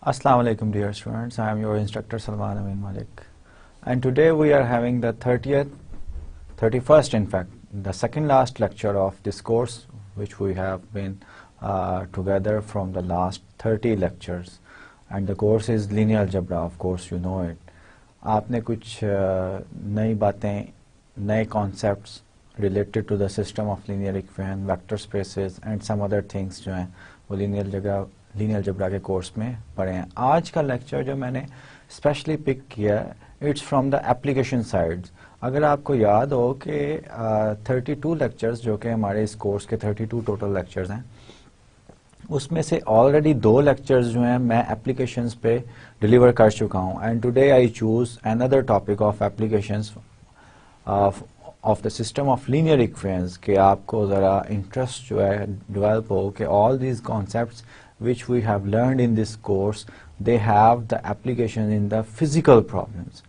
Assalamu alaikum dear students, I am your instructor Salman Amin Malik, and today we are having the 31st in fact, the second last lecture of this course, which we have been together from the last 30 lectures, and the course is linear algebra. Of course you know it. आपने कुछ नई बातें, नए concepts related to the system of linear equation, vector spaces and some other things जो हैं वो linear algebra के course में पढ़े हैं. आज का लेक्चर जो मैंने स्पेशली पिक किया है it's from the application side. अगर आपको याद हो कि 32 लेक्चर्स जो कि हमारे इस कोर्स के 32 टोटल लेक्चर्स हैं, उसमें से ऑलरेडी 2 लेक्चर्स जो हैं मैं एप्लीकेशंस पे डिलीवर कर चुका हूं. And today I choose another topic of applications of the system of linear equations कि आपको ज़रा इंटरेस्ट जो है डेवलप हो कि all these concepts which we have learned in this course, they have the application in the physical problems.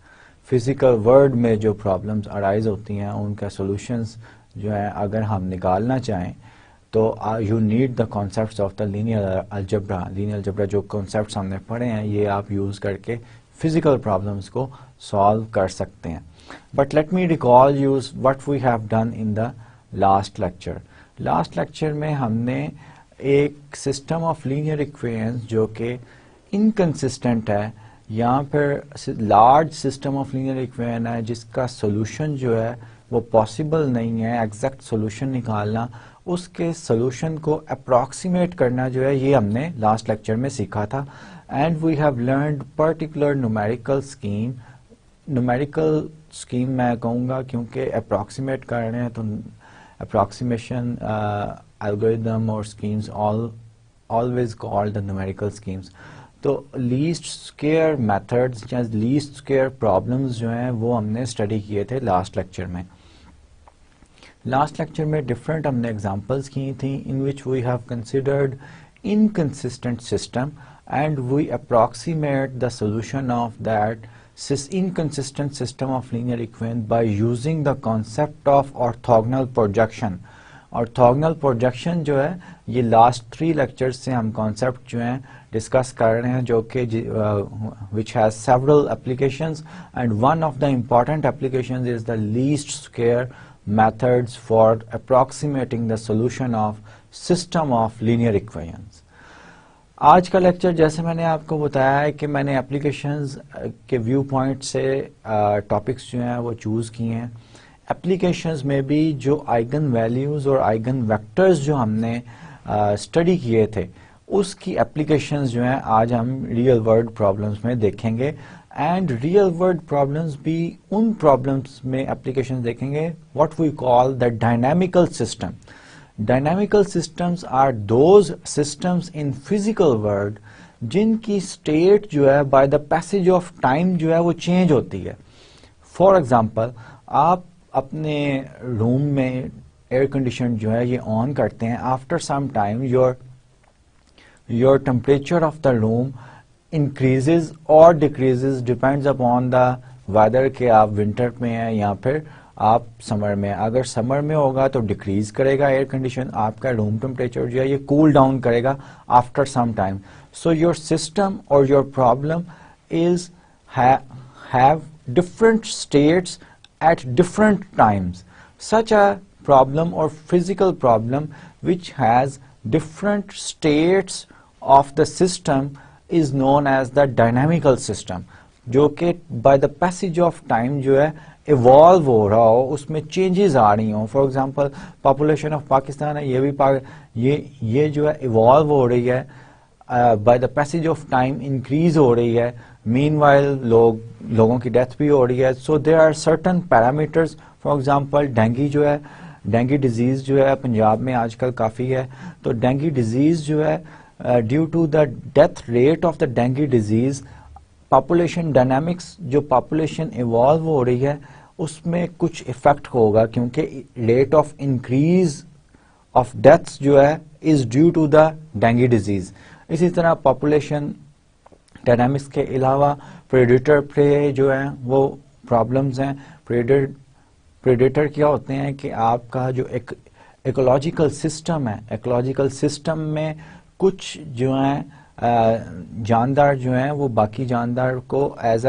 Physical world में जो problems arise होती हैं उनका solutions जो है अगर हम निकालना चाहें तो you need the concepts of the linear algebra. Linear algebra जो concepts हमने पढ़े हैं ये आप use करके physical problems को solve कर सकते हैं. But let me recall you what we have done in the last lecture. Last lecture में हमने एक सिस्टम ऑफ लीनियर इक्वेशंस जो कि इनकंसिस्टेंट है, यहाँ पर large system of linear equation है जिसका सोल्यूशन जो है वो पॉसिबल नहीं है, एग्जैक्ट सोल्यूशन निकालना, उसके सोल्यूशन को अप्रॉक्सीमेट करना जो है ये हमने लास्ट लेक्चर में सीखा था. And we have learned particular numerical scheme मैं कहूँगा क्योंकि अप्रॉक्सीमेट कर रहे हैं तो approximation algorithm or schemes always called the numerical schemes. तो least square methods या least square problems जो हैं वो हमने स्टडी किए थे लास्ट लेक्चर में. लास्ट लेक्चर में डिफरेंट हमने एग्जांपल्स की थी in which we have considered inconsistent system and we approximate the solution of that inconsistent system of linear equation by using the concept of orthogonal projection. Orthogonal projection जो है ये last 3 lectures से हम concept जो हैं discuss कर रहे हैं जो कि which has several applications and one of the important applications is the least square methods for approximating the solution of system of linear equations. आज का लेक्चर जैसे मैंने आपको बताया है कि मैंने एप्लीकेशंस के व्यू पॉइंट से टॉपिक्स जो हैं वो चूज किए हैं. एप्लीकेशंस में भी जो आइगन वैल्यूज और आइगन वेक्टर्स जो हमने स्टडी किए थे उसकी एप्लीकेशंस जो हैं आज हम रियल वर्ल्ड प्रॉब्लम्स में देखेंगे. एंड रियल वर्ल्ड प्रॉब्लम्स भी उन प्रॉब्लम्स में एप्लीकेशंस देखेंगे what we call the dynamical system. Dynamical systems are those systems in physical world जिनकी स्टेट जो है by the passage of time जो है वो चेंज होती है. फॉर एग्जाम्पल आप अपने रूम में एयर कंडीशन जो है ये ऑन करते हैं. After some time your temperature of the room increases और decreases depends upon the weather के आप विंटर में हैं या फिर आप समर में. अगर समर में होगा तो डिक्रीज करेगा एयर कंडीशन, आपका रूम टेम्परेचर जो है ये कूल डाउन करेगा after some time. So your system और your problem is have different states at different times. Such a problem or physical problem which has different states of the system is known as the dynamical system, जो कि by the passage of time जो है evolve हो रहा हो, उसमें changes आ रही हो. For example, population of Pakistan है, ये जो है evolve हो रही है, by the passage of time increase हो रही है. Meanwhile लोगों की डेथ भी हो रही है. So there are certain parameters. For example, dengue जो है, डेंगू डिजीज जो है पंजाब में आजकल काफ़ी है. तो डेंगू डिजीज जो है due to the death rate of the dengue disease population dynamics, जो पॉपुलेशन इवॉल्व हो रही है उसमें कुछ इफेक्ट होगा क्योंकि rate of increase of deaths जो है is due to the dengue disease. इसी तरह पॉपुलेशन डायनामिक्स के अलावा प्रेडेटर प्रे जो है वो प्रॉब्लम्स हैं. प्रेडेटर क्या होते हैं कि आपका जो इकोलॉजिकल सिस्टम है, इकोलॉजिकल सिस्टम में कुछ जो है जानदार जो हैं वो बाकी जानदार को एज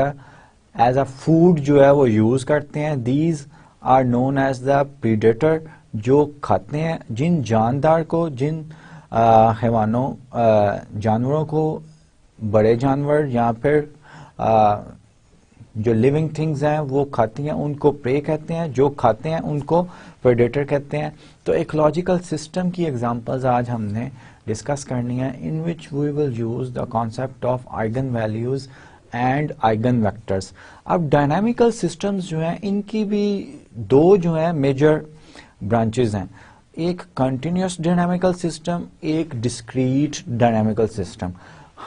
अ फूड जो है वो यूज करते हैं। These are known as the predator, जो खाते हैं जिन जानदार को, जिन हैवानों जानवरों को बड़े जानवर या फिर जो लिविंग थिंग्स हैं वो खाती हैं उनको प्रे कहते हैं, जो खाते हैं उनको प्रेडेटर कहते हैं। तो इकोलॉजिकल सिस्टम की एग्जांपल्स आज हमने डिस्कस करनी है, in which we will use the concept of eigen values and eigen vectors. अब डायनामिकल सिस्टम्स जो हैं इनकी भी दो जो है मेजर ब्रांचेस हैं, एक कंटिन्यूस डायनामिकल सिस्टम, एक डिस्क्रीट डायनामिकल सिस्टम।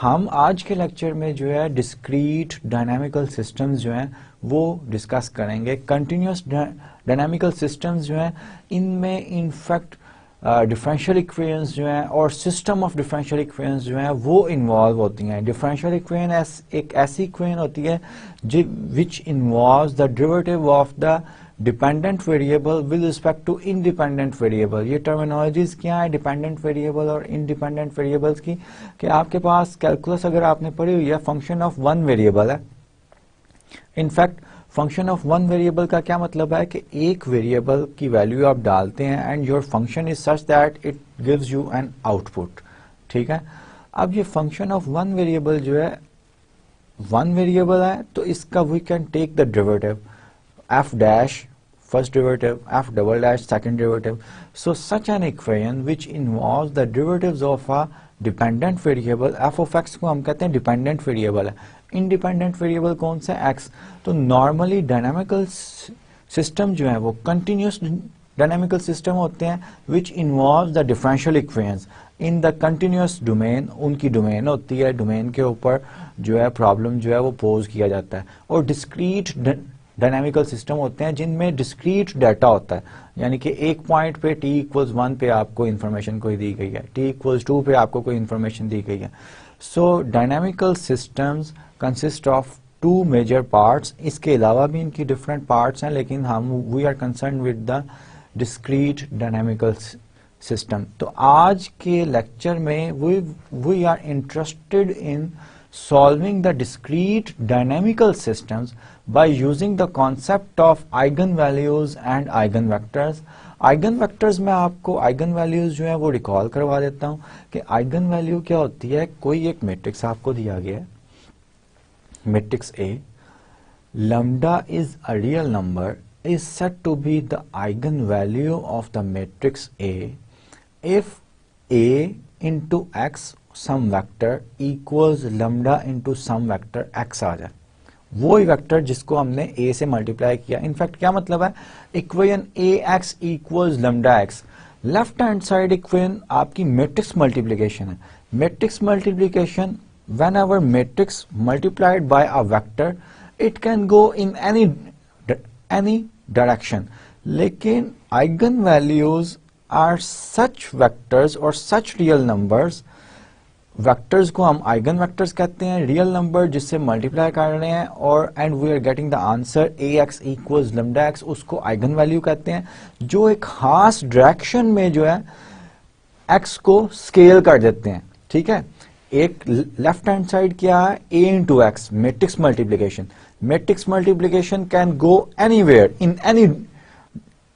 हम आज के लेक्चर में जो है डिस्क्रीट डायनामिकल सिस्टम्स जो हैं वो डिस्कस करेंगे। कंटिन्यूस डायनामिकल सिस्टम्स जो हैं इनमें इनफैक्ट डिफरेंशियल इक्वेशंस जो हैं और सिस्टम ऑफ डिफरेंशियल इक्वेशंस जो हैं वो इन्वॉल्व होती हैं। डिफरेंशियल इक्वेशन एक ऐसी इक्वेशन होती है which involves the derivative of the dependent variable with respect to independent variable. ये टर्मिनोलॉजीज क्या है डिपेंडेंट वेरिएबल और इंडिपेंडेंट वेरिएबल्स की, कि आपके पास कैलकुलस अगर आपने पढ़ी हुई है फंक्शन ऑफ वन वेरिएबल है। In fact function of one variable का क्या मतलब है कि एक वेरिएबल की वैल्यू आप डालते हैं and your function is such that it gives you an output, ठीक है। अब ये फंक्शन ऑफ वन वेरिएबल जो है, वन वेरिएबल है तो इसका we can take the derivative f dash first derivative, f double dash second derivative. So such an equation which involves the derivatives of a dependent variable f of x को हम कहते हैं dependent variable है। independent variable कौन सा है? x। तो normally dynamical system जो है वो continuous dynamical system होते हैं which involves the differential equations in the continuous domain। उनकी domain होती है, domain के ऊपर जो है problem जो है वो pose किया जाता है। और discrete डायनामिकल सिस्टम होते हैं जिनमें डिस्क्रीट डाटा होता है, यानी कि एक पॉइंट पे t इक्वल्स 1 पे आपको इन्फॉर्मेशन कोई दी गई है, t इक्वल्स 2 पे आपको कोई इन्फॉर्मेशन दी गई है। So dynamical systems consist of two major parts. इसके अलावा भी इनकी डिफरेंट पार्ट्स हैं, लेकिन हम we are concern with the discrete dynamical system. तो आज के लेक्चर में we are interested in solving the discrete dynamical systems by using the concept of eigenvalues and eigenvectors। eigenvectors में आपको eigenvalues जो है वो रिकॉल करवा देता हूं कि eigenvalue क्या होती है। कोई एक मैट्रिक्स आपको दिया गया है, matrix A, lambda is a real number is said to be the eigenvalue of the matrix A if A into x some vector equals lambda into some vector x आ जाए, वो ही वेक्टर जिसको हमने a से multiply किया। In fact क्या मतलब है, equation ax equals lambda x। Left hand side equation आपकी मैट्रिक्स मल्टीप्लिकेशन है। Matrix multiplication whenever matrix multiplied by a vector it can go in any direction, लेकिन eigen values are such vectors और such real numbers. Vectors को हम eigen vectors कहते हैं, real number जिससे multiply कर रहे हैं और and we are getting the answer ax equals lambda x, उसको आइगन वैल्यू कहते हैं, जो एक खास डायरेक्शन में जो है x को स्केल कर देते हैं, ठीक है। एक लेफ्ट हैंड साइड क्या है, a into x, matrix multiplication. Matrix multiplication can go anywhere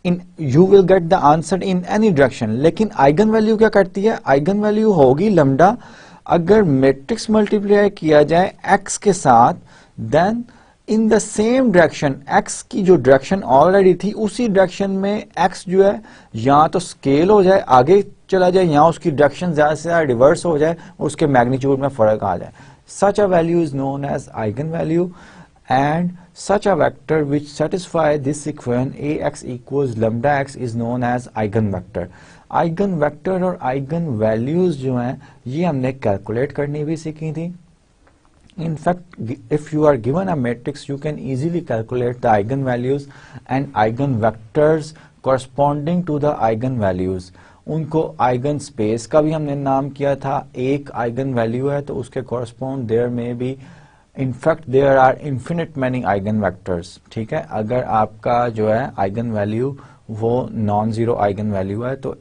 in you will get the answer in any direction. लेकिन आइगन वैल्यू क्या करती है, आइगन वैल्यू होगी लैम्डा। अगर मैट्रिक्स मल्टीप्लाई किया जाए x के साथ, then in the same direction, x की जो डायरेक्शन ऑलरेडी थी उसी डायरेक्शन में x जो है या तो स्केल हो जाए, आगे चला जाए, या उसकी डायरेक्शन ज्यादा से ज्यादा रिवर्स हो जाए और उसके मैग्नीट्यूड में फर्क आ जाए। Such a value is known as eigen value and such a vector which satisfy this equation ax equals lambda x is known as eigenvector। eigenvector और eigen values जो हैं ये हमने कैलकुलेट करनी भी सीखी थी। In fact, if you are given a matrix, you can easily calculate the eigenvalues and eigenvectors corresponding to the eigenvalues। उनको आइगन स्पेस का भी हमने नाम किया था। एक आइगन वैल्यू है तो उसके कॉरस्पॉन्ड देयर में भी in fact there are infinite many eigenvectors, ठीक है। अगर आपका जो है आइगन वैल्यू वो नॉन जीरो आइगन वैल्यू है तो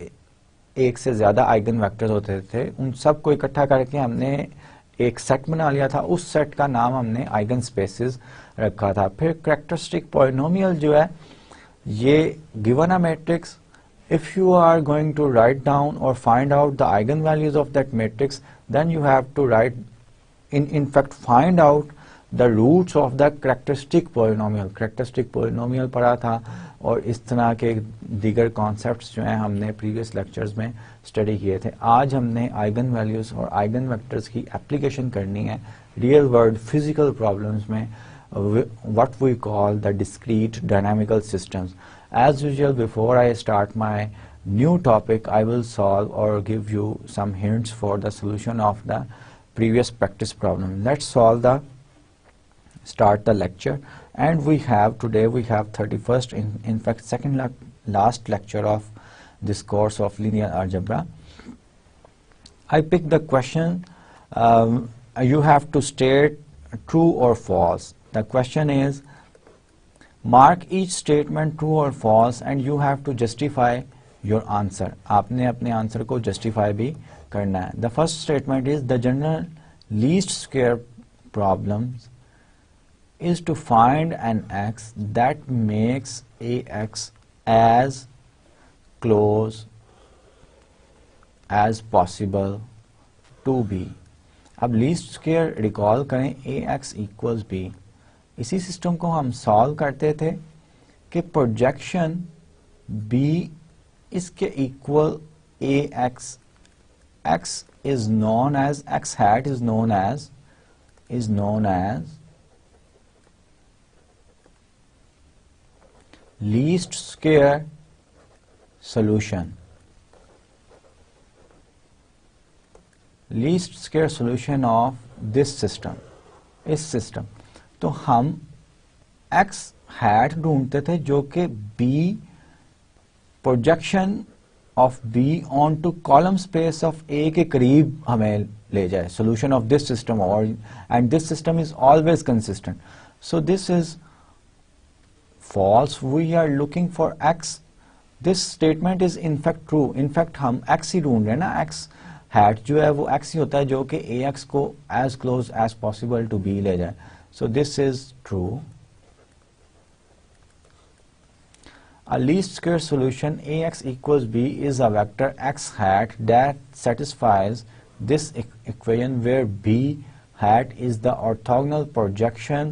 एक से ज़्यादा आइगन वेक्टर्स होते थे, उन सब को इकट्ठा करके हमने एक सेट बना लिया था, उस सेट का नाम हमने आइगन स्पेसेस रखा था। फिर कैरेक्टरिस्टिक पॉलिनोमियल जो है, ये given a matrix, if you are going to write down or find out the eigenvalues of that matrix, then you have to write in fact find out the roots of the characteristic polynomial. characteristic polynomial पढ़ा था और इस तरह के दीगर concepts जो हैं हमने प्रीवियस लेक्चर्स में स्टडी किए थे। आज हमने आइगन वैल्यूज और आइगन वेक्टर्स की एप्लीकेशन करनी है रियल वर्ल्ड फिजिकल प्रॉब्लम्स में, what we call the discrete dynamical systems. As usual, before I start my new topic, I will solve or give you some hints for the solution of the previous practice problem. Let's start the lecture. And today we have 31st, in fact second last lecture of this course of linear algebra. I picked the question, you have to state true or false. The question is, mark each statement true or false and you have to justify your answer. आपने अपने answer को justify भी करना है. The first statement is, the general least square problems is to find an x that makes ax as close as possible to b. अब least square recall करें, ax equals b. इसी system को हम solve करते थे कि projection b इसके equal ax, x is known as, x hat is known as least square solution. Least square solution of this system, इस सिस्टम. तो हम एक्स हैट ढूंढते थे जो कि b projection of b onto column space of A के करीब हमें ले जाए, सोल्यूशन ऑफ दिस सिस्टम, और and this system is always consistent. So this is false. We are looking for x. This statement is in fact true. In fact हम x ही ढूंढ रहे हैं ना. एक्स हैट जो है वो एक्स ही होता है जो कि ए एक्स को as close as possible to b ले जाए. So this is true. A least square solution ax equals b is a vector x hat that satisfies this equation where b hat is the orthogonal projection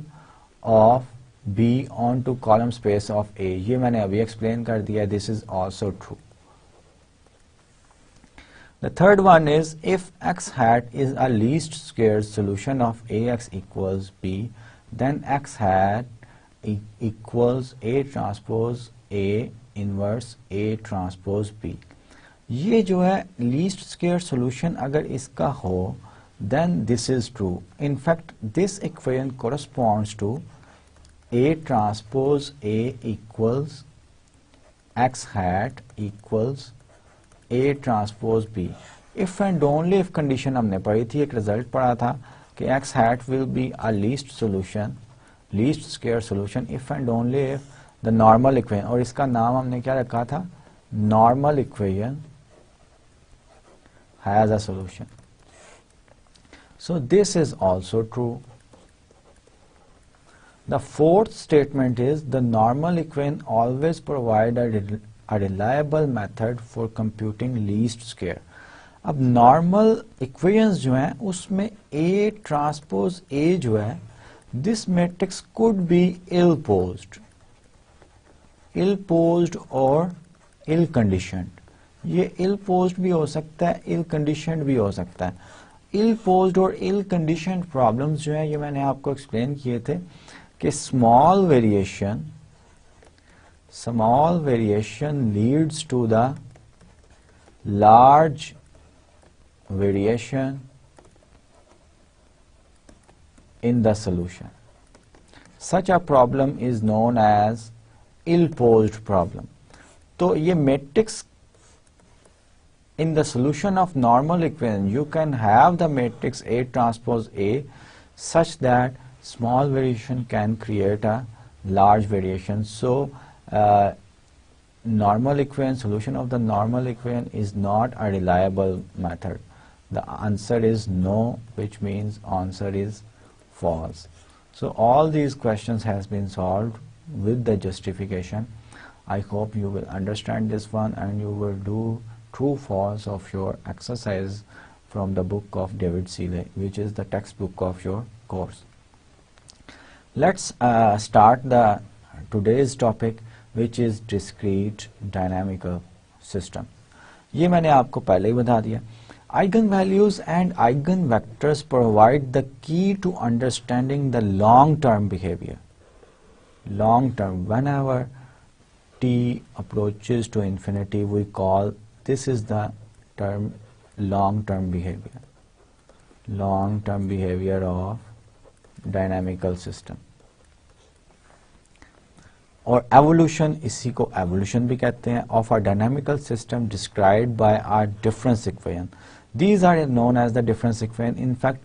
of b onto column space of A. ये मैंने अभी explain कर दिया. This is also true. The third one is, if x hat is a least square solution of ax equals b, then x hat equals A transpose A inverse A transpose B. ये जो है least square solution अगर इसका हो, then this is true. In fact, this equation corresponds to A transpose A equals x hat equals A transpose B. If and only if condition हमने पढ़ी थी, एक result पढ़ा था कि x hat will be a least square solution if and only if the normal equation, और इसका नाम हमने क्या रखा था, normal equation has a solution. So this is also true. The fourth statement is, the normal equation always provide a reliable method for computing least square. अब normal equations जो हैं उसमें A transpose A जो है, this matrix could be ill-posed और ill conditioned. ये ill posed भी हो सकता है, ill conditioned भी हो सकता है. ill posed और ill conditioned problems जो है ये मैंने आपको explain किए थे कि small variation leads to the large variation in the solution. Such a problem is known as ill-posed problem. तो ये matrix in the solution of normal equation, you can have the matrix A transpose A such that small variation can create a large variation. So normal equation, solution of the normal equation is not a reliable method. The answer is no, which means answer is false. So all these questions has been solved with the justification. I hope you will understand this one and you will do true false of your exercise from the book of David Seeley, which is the textbook of your course. Let's start the today's topic, which is discrete dynamical system. ये मैंने आपको पहले ही बता दिया. Eigenvalues and eigenvectors provide the key to understanding the long-term behavior. Long-term, whenever t approaches to infinity, we call this is the term long-term behavior. Long-term behavior of dynamical system. और evolution, इसी को evolution भी कहते हैं, of a dynamical system described by our difference equation. These are known as the difference equation. In fact,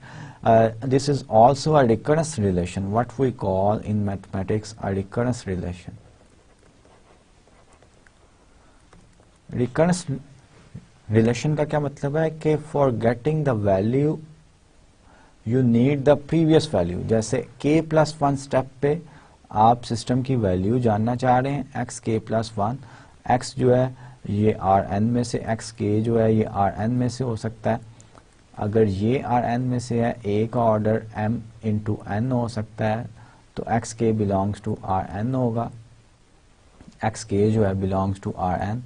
this is also a recurrence relation, what we call in mathematics a recurrence relation. Recurrence relation का क्या मतलब है कि for getting the value you need the previous value. जैसे k+1 step पे आप system की value जानना चाह रहे हैं x k+1, x जो है ये Rn में से, x k जो है ये Rn में से हो सकता है. अगर ये Rn में से है, a का ऑर्डर m इंटू n हो सकता है, तो x k belongs to Rn होगा. x k जो है बिलोंग्स टू Rn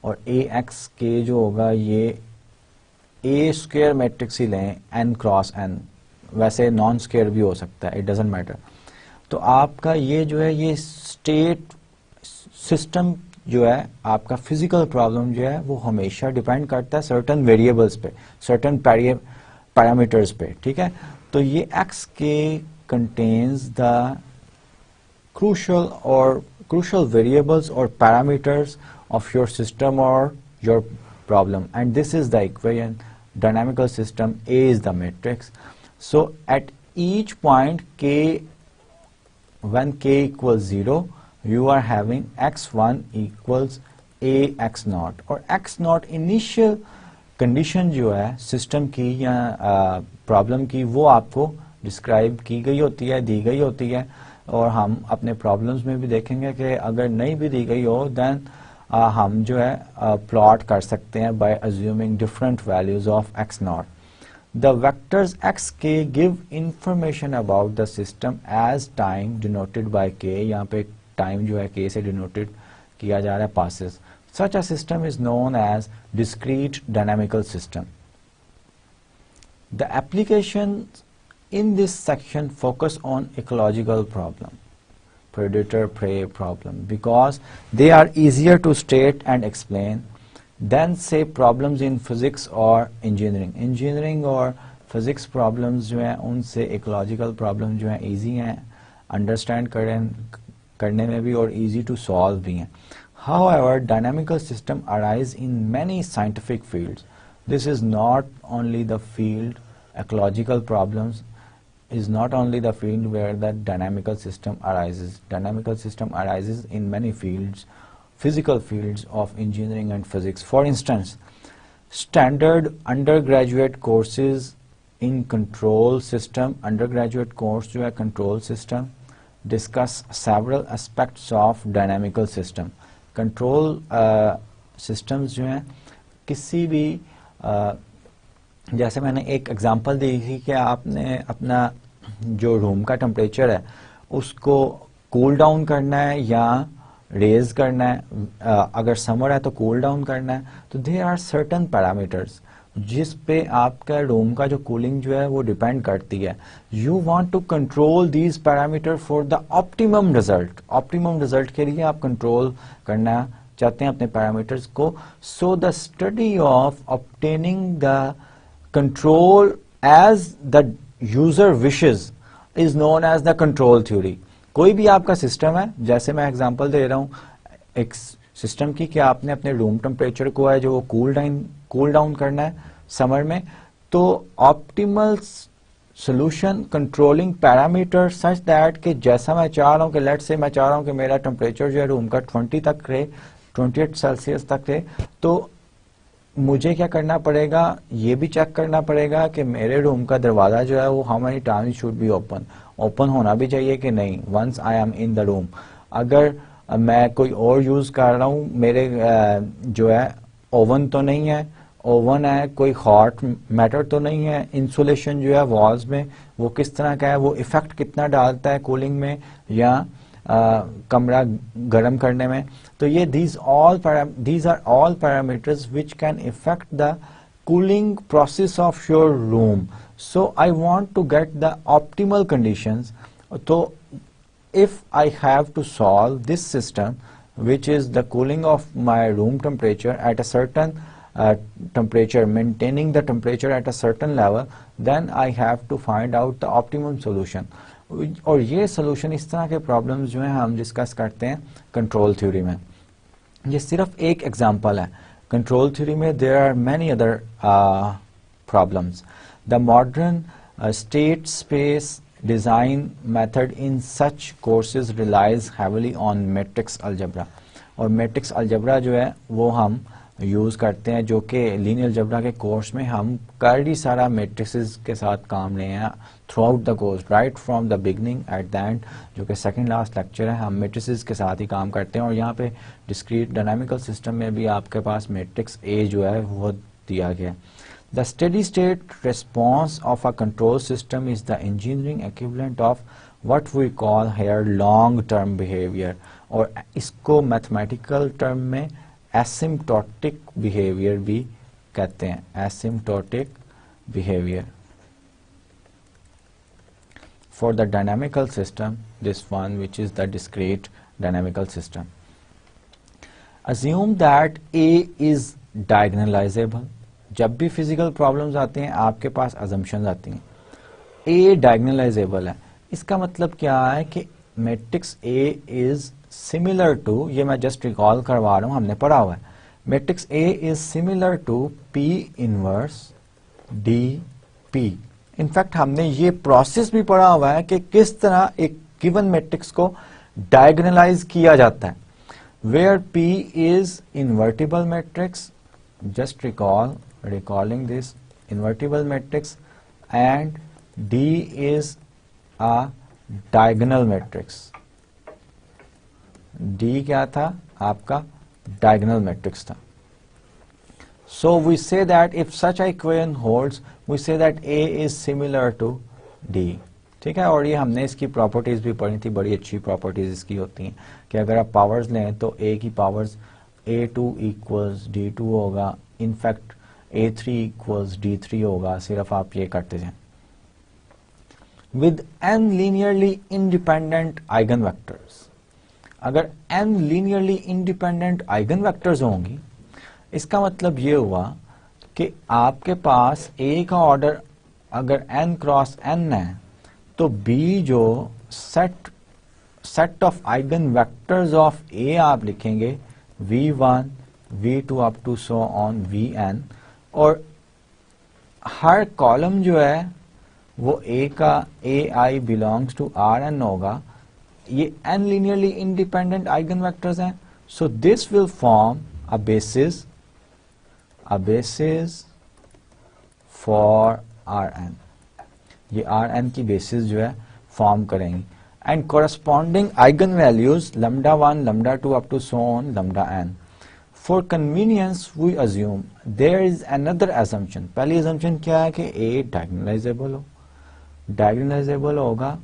और ax k जो होगा ये a स्क्वायर मैट्रिक्स ही लें n क्रॉस n, वैसे नॉन स्क्वायर भी हो सकता है, इट डजंट मैटर. तो आपका ये जो है ये स्टेट सिस्टम जो है आपका फिजिकल प्रॉब्लम जो है वो हमेशा डिपेंड करता है सर्टेन वेरिएबल्स पे, सर्टेन पैरामीटर्स पे, ठीक है. तो ये एक्स के contains the crucial variables or parameters of your system or your problem, and this is the equation. Dynamical system, A is the matrix. So at each point k, when k equals 0, you are having x1 equals a x0, और x0 initial condition जो है system की या problem की वो आपको describe की गई होती है, दी गई होती है. और हम अपने प्रॉब्लम्स में भी देखेंगे कि अगर नहीं भी दी गई हो देन हम जो है प्लॉट कर सकते हैं by assuming different values of x0. The vectors xk give information about the system as time denoted by k. यहाँ पे टाइम जो है k से डिनोटेड किया जा रहा है, passes. Such a system is known as discrete dynamical system. The applications in this section focus on ecological problem, predator-prey problem, because they are easier to state and explain than say problems in physics or engineering. Engineering और physics problems जो हैं उनसे ecological problems जो हैं easy हैं understand करने में भी और easy to solve भी हैं. However, dynamical system arise in many scientific fields. This is not only the field, ecological problems is not only the field where the dynamical system arises. Dynamical system arises in many fields, physical fields of engineering and physics. For instance, standard undergraduate courses in control system, undergraduate course जो है control system, discuss several aspects of dynamical system. Control systems जो हैं किसी भी जैसे मैंने एक example दी थी कि आपने अपना जो रूम का टेम्परेचर है उसको कूल डाउन करना है या रेज करना है. अगर समर है तो कूल डाउन करना है. तो देयर आर सर्टेन पैरामीटर्स जिस पे आपका रूम का जो कूलिंग जो है वो डिपेंड करती है. You want to control these parameter for the optimum result. Optimum result के लिए आप कंट्रोल करना चाहते हैं अपने पैरामीटर्स को. So the study of obtaining the control as the user wishes is known as the control theory. कोई भी आपका सिस्टम है, जैसे मैं एग्जांपल दे रहा हूँ एक सिस्टम की कि आपने अपने रूम टेम्परेचर को है जो वो कूल डाउन करना है समर में, तो optimal solution controlling parameter such that कि जैसा मैं चाह रहा हूँ कि लेट्स से मैं चाह रहा हूँ कि मेरा टेम्परेचर जो है रूम का 20 तक रहे, 28 सेल्सियस तक थे। तो मुझे क्या करना पड़ेगा, ये भी चेक करना पड़ेगा कि मेरे रूम का दरवाजा जो है वो how many times should be open होना भी चाहिए कि नहीं once I am in the room. अगर मैं कोई और यूज कर रहा हूँ, मेरे जो है ओवन तो नहीं है, ओवन है कोई हॉट मैटर तो नहीं है, इंसुलेशन जो है वॉल्स में वो किस तरह का है, वो इफेक्ट कितना डालता है कूलिंग में या कमरा गर्म करने में। तो ये these are all parameters which can affect the cooling process of your room. So I want to get the optimal conditions. So if I have to solve this system, which is the cooling of my room temperature at a certain temperature, maintaining the temperature at a certain level, then I have to find out the optimum solution. और ये solution इस तरह के problems जो हैं हम discuss करते हैं कंट्रोल थ्योरी में। ये सिर्फ एक एग्जांपल है। कंट्रोल थ्योरी में there are many other problems. The modern state space design method in such courses relies heavily on matrix algebra. और मैट्रिक्स अलजेब्रा जो है वो हम यूज करते हैं, जो कि लीनियर अलजेब्रा के कोर्स में हम कई सारा मैट्रिसेस के साथ काम रहे हैं through out the course, right from the beginning at the end, जो कि सेकंड लास्ट लेक्चर है, हम मैट्रिसेस के साथ ही काम करते हैं। और यहाँ पे डिस्क्रीट डायनामिकल सिस्टम में भी आपके पास मैट्रिक्स ए जो है वो दिया गया है। The steady state response of a control system is the engineering equivalent of what we call here long term behaviour, और इसको मैथमेटिकल टर्म में एसिम्प्टोटिक बिहेवियर भी कहते हैं, asymptotic behaviour. For the dynamical system, this one which is the discrete dynamical system, assume that A is diagonalizable। जब भी physical problems आते हैं आपके पास assumptions आती हैं। A diagonalizable है, इसका मतलब क्या है कि matrix A is similar to, ये मैं जस्ट रिकॉल करवा रहा हूँ, हमने पढ़ा हुआ है, matrix A is similar to P inverse DP। In fact हमने ये प्रोसेस भी पढ़ा हुआ है कि किस तरह एक गिवन मैट्रिक्स को डायगोनलाइज किया जाता है। Where P is invertible matrix, just recalling this invertible matrix, and D is a diagonal matrix. D क्या था आपका, डायगोनल मैट्रिक्स था। So we say that if such a equation holds, we say that A is similar to D। ठीक है, और ये हमने इसकी प्रॉपर्टीज भी पढ़ी थी, बड़ी अच्छी प्रॉपर्टीज इसकी होती हैं कि अगर आप पावर्स लें तो A की पावर्स A2 इक्वल्स D2 होगा, इनफैक्ट A3 इक्वल्स D3 होगा, सिर्फ आप ये करते जाएं। With n linearly independent eigenvectors, अगर n linearly independent eigenvectors होंगी, इसका मतलब ये हुआ कि आपके पास A का ऑर्डर अगर n क्रॉस n है तो B जो set of eigen vectors of A आप लिखेंगे V1 V2 up to so on Vn, और हर कॉलम जो है वो A का AI बिलोंग्स टू Rn होगा। ये n linearly independent eigen vectors हैं, so this will form a basis for Rn। ये Rn की बेसिस जो है फॉर्म करेंगी, and corresponding eigen values lambda 1 lambda 2 up to so on lambda n। For convenience we assume there is another assumption। पहली assumption क्या है कि A diagonalisable हो, डायगोनलाइजेबल होगा,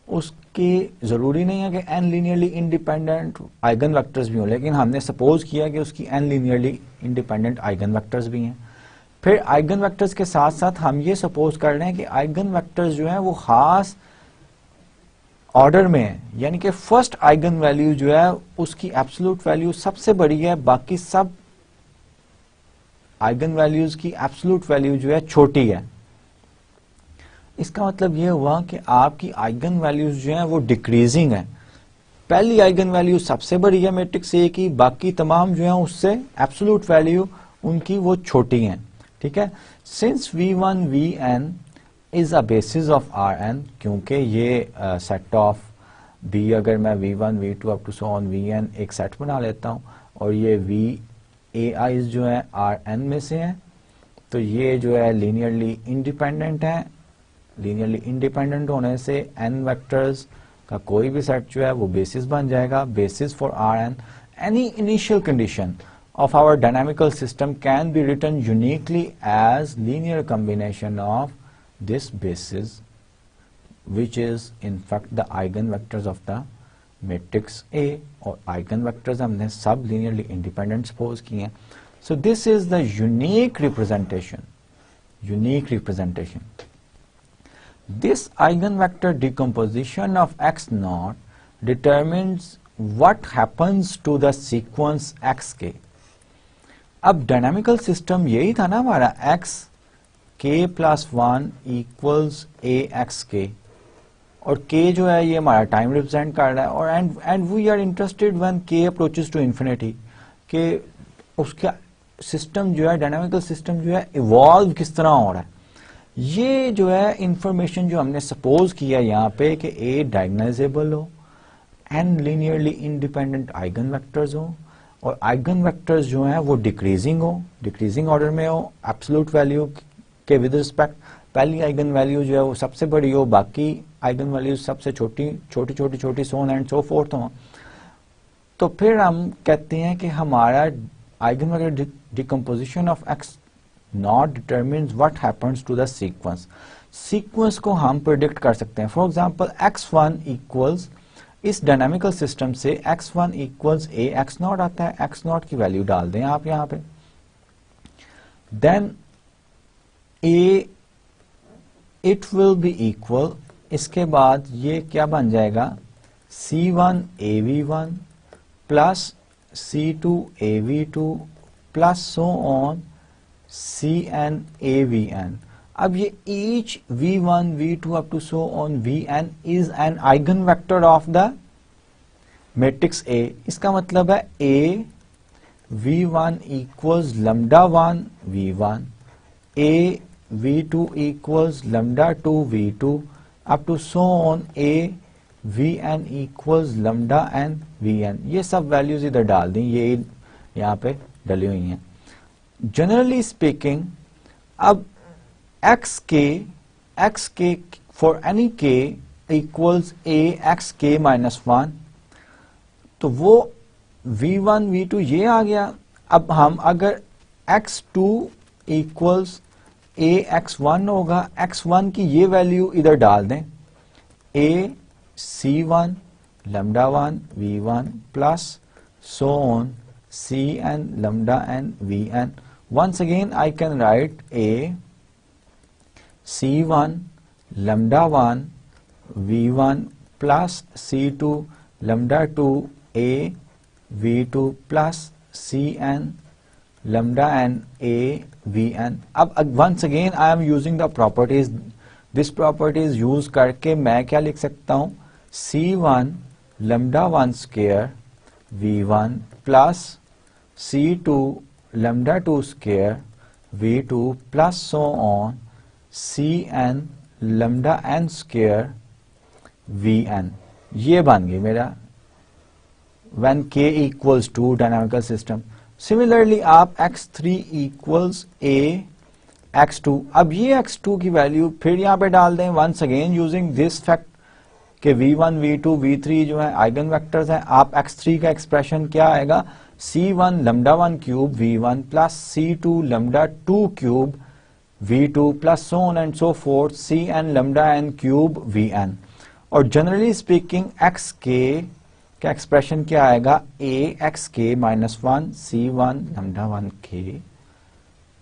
उसकी जरूरी नहीं है कि n linearly independent eigen vectors भी हो, लेकिन हमने सपोज किया कि उसकी n linearly independent eigen vectors भी हैं। फिर आइगन वेक्टर्स के साथ साथ हम ये सपोज कर रहे हैं कि आइगन वेक्टर्स जो है वो खास ऑर्डर में है, यानी कि फर्स्ट आइगन वैल्यू जो है उसकी एब्सोल्यूट वैल्यू सबसे बड़ी है, बाकी सब आइगन वैल्यूज की एब्सोल्यूट वैल्यू जो है छोटी है। इसका मतलब यह हुआ कि आपकी आइगन वैल्यूज जो हैं वो डिक्रीजिंग है। पहली आइगन वैल्यू सबसे बड़ी है मैट्रिक्स ए की, बाकी तमाम जो है उससे एब्सोल्यूट वैल्यू उनकी वो छोटी हैं। ठीक है, since V1 Vn is a basis of Rn, क्योंकि ये सेट ऑफ B, अगर मैं V1 V2 up to so on Vn एक सेट बना लेता हूँ, और ये वी ए आईज जो है आर एन में से हैं, तो ये जो है लीनियरली इंडिपेंडेंट है। लीनियरली इंडिपेंडेंट होने से एन वेक्टर्स का कोई भी सेट जो है वो बेसिस बन जाएगा, basis for R n. Any initial condition of our dynamical system can be written uniquely as linear combination of this basis, which is in fact the eigenvectors of the matrix A, और eigenvectors हमने सब linearly independent suppose किए हैं. So this is the unique representation. This eigenvector decomposition of x naught determines what happens to the sequence xk. अब dynamical system यही था ना हमारा, एक्स के प्लस 1 इक्वल्स ए एक्स के, और के जो है ये हमारा टाइम रिप्रेजेंट कर रहा है, और and we are interested when k approaches to infinity के उसका सिस्टम जो है, डायनामिकल सिस्टम जो है इवॉल्व किस तरह हो रहा है। ये जो है इंफॉर्मेशन जो हमने सपोज किया यहाँ पे कि ए डायगोनाइजेबल हो, n linearly independent eigen vectors हो, और आइगन वेक्टर्स जो हैं वो डिक्रीजिंग ऑर्डर में हो, एब्सोल्यूट वैल्यू के विद रिस्पेक्ट पहली आइगन वैल्यू जो है वो सबसे बड़ी हो, बाकी आइगन वैल्यू सबसे छोटी so on and so forth हो। तो फिर हम कहते हैं कि हमारा eigen vector decomposition of x naught determines what happens to the sequence को हम प्रिडिक्ट कर सकते हैं। फॉर एग्जांपल x1 इक्वल्स, इस डायनामिकल सिस्टम से x1 equals a x not आता है, एक्स नॉट की वैल्यू डाल दें आप यहां पे, then A it will be equal, इसके बाद ये क्या बन जाएगा, C1 AV1 plus C2 AV2 plus so on Cn AVn. अब ये each v1 v2 up to so on vn is an eigenvector of the matrix A. इसका मतलब है A v1 equals lambda 1 v1, A v2 equals lambda 2 v2 up to so on A vn equals lambda n vn. ये सब values इधर डाल दी, ये यहाँ पे डली हुई हैं। जनरली स्पीकिंग, अब एक्स के फॉर एनी के इक्वल्स ए एक्स के माइनस 1, तो वो v1 v2 ये आ गया। अब हम अगर x2 इक्वल्स ए x1 होगा, x1 की ये वैल्यू इधर डाल दें, a c1 lambda 1 v1 plus so on cn lambda n vn. Once again I can write a C1 lambda 1 V1 plus C2 lambda 2 A V2 plus Cn lambda n A Vn. अब once again I am using the properties, this properties use करके मैं क्या लिख सकता हूँ, C1 lambda 1 square V1 plus C2 lambda 2 square V2 plus so on Cn lambda n square Vn. ये बन गई मेरा when k equals to dynamical system. Similarly आप x3 equals a x2, अब ये x2 की वैल्यू फिर यहाँ पे डाल दें, once again using this fact कि v1 v2 v3 जो है आइगन वेक्टर्स हैं। आप x3 का एक्सप्रेशन क्या आएगा, c1 lambda 1 cube v1 plus c2 lambda 2 cube v2 plus so on and so forth cn lambda n cube vn. और generally speaking x के का एक्सप्रेशन क्या आएगा, a एक्स के minus 1 c1 lambda 1 k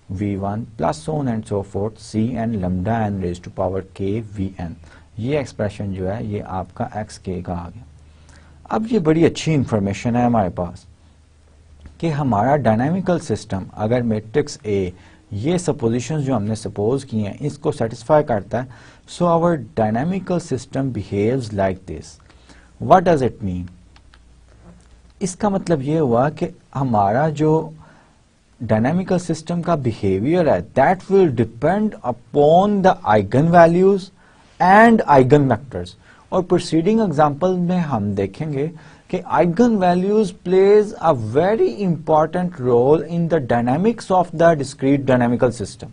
v1 plus so on and so forth cn lambda n raised to power k vn. ये expression जो है ये आपका एक्स के का आ गया। अब ये बड़ी अच्छी इंफॉर्मेशन है हमारे पास कि हमारा डायनामिकल सिस्टम अगर मैट्रिक्स ए ये सपोजिशंस जो हमने सपोज किए हैं इसको सेटिस्फाई करता है, so our dynamical system behaves like this. What does it mean? इसका मतलब ये हुआ कि हमारा जो डायनामिकल सिस्टम का बिहेवियर है that will depend upon the eigen values and eigen vectors. और प्रोसीडिंग एग्जांपल में हम देखेंगे कि eigen values plays a very important role in the dynamics of the discrete dynamical system,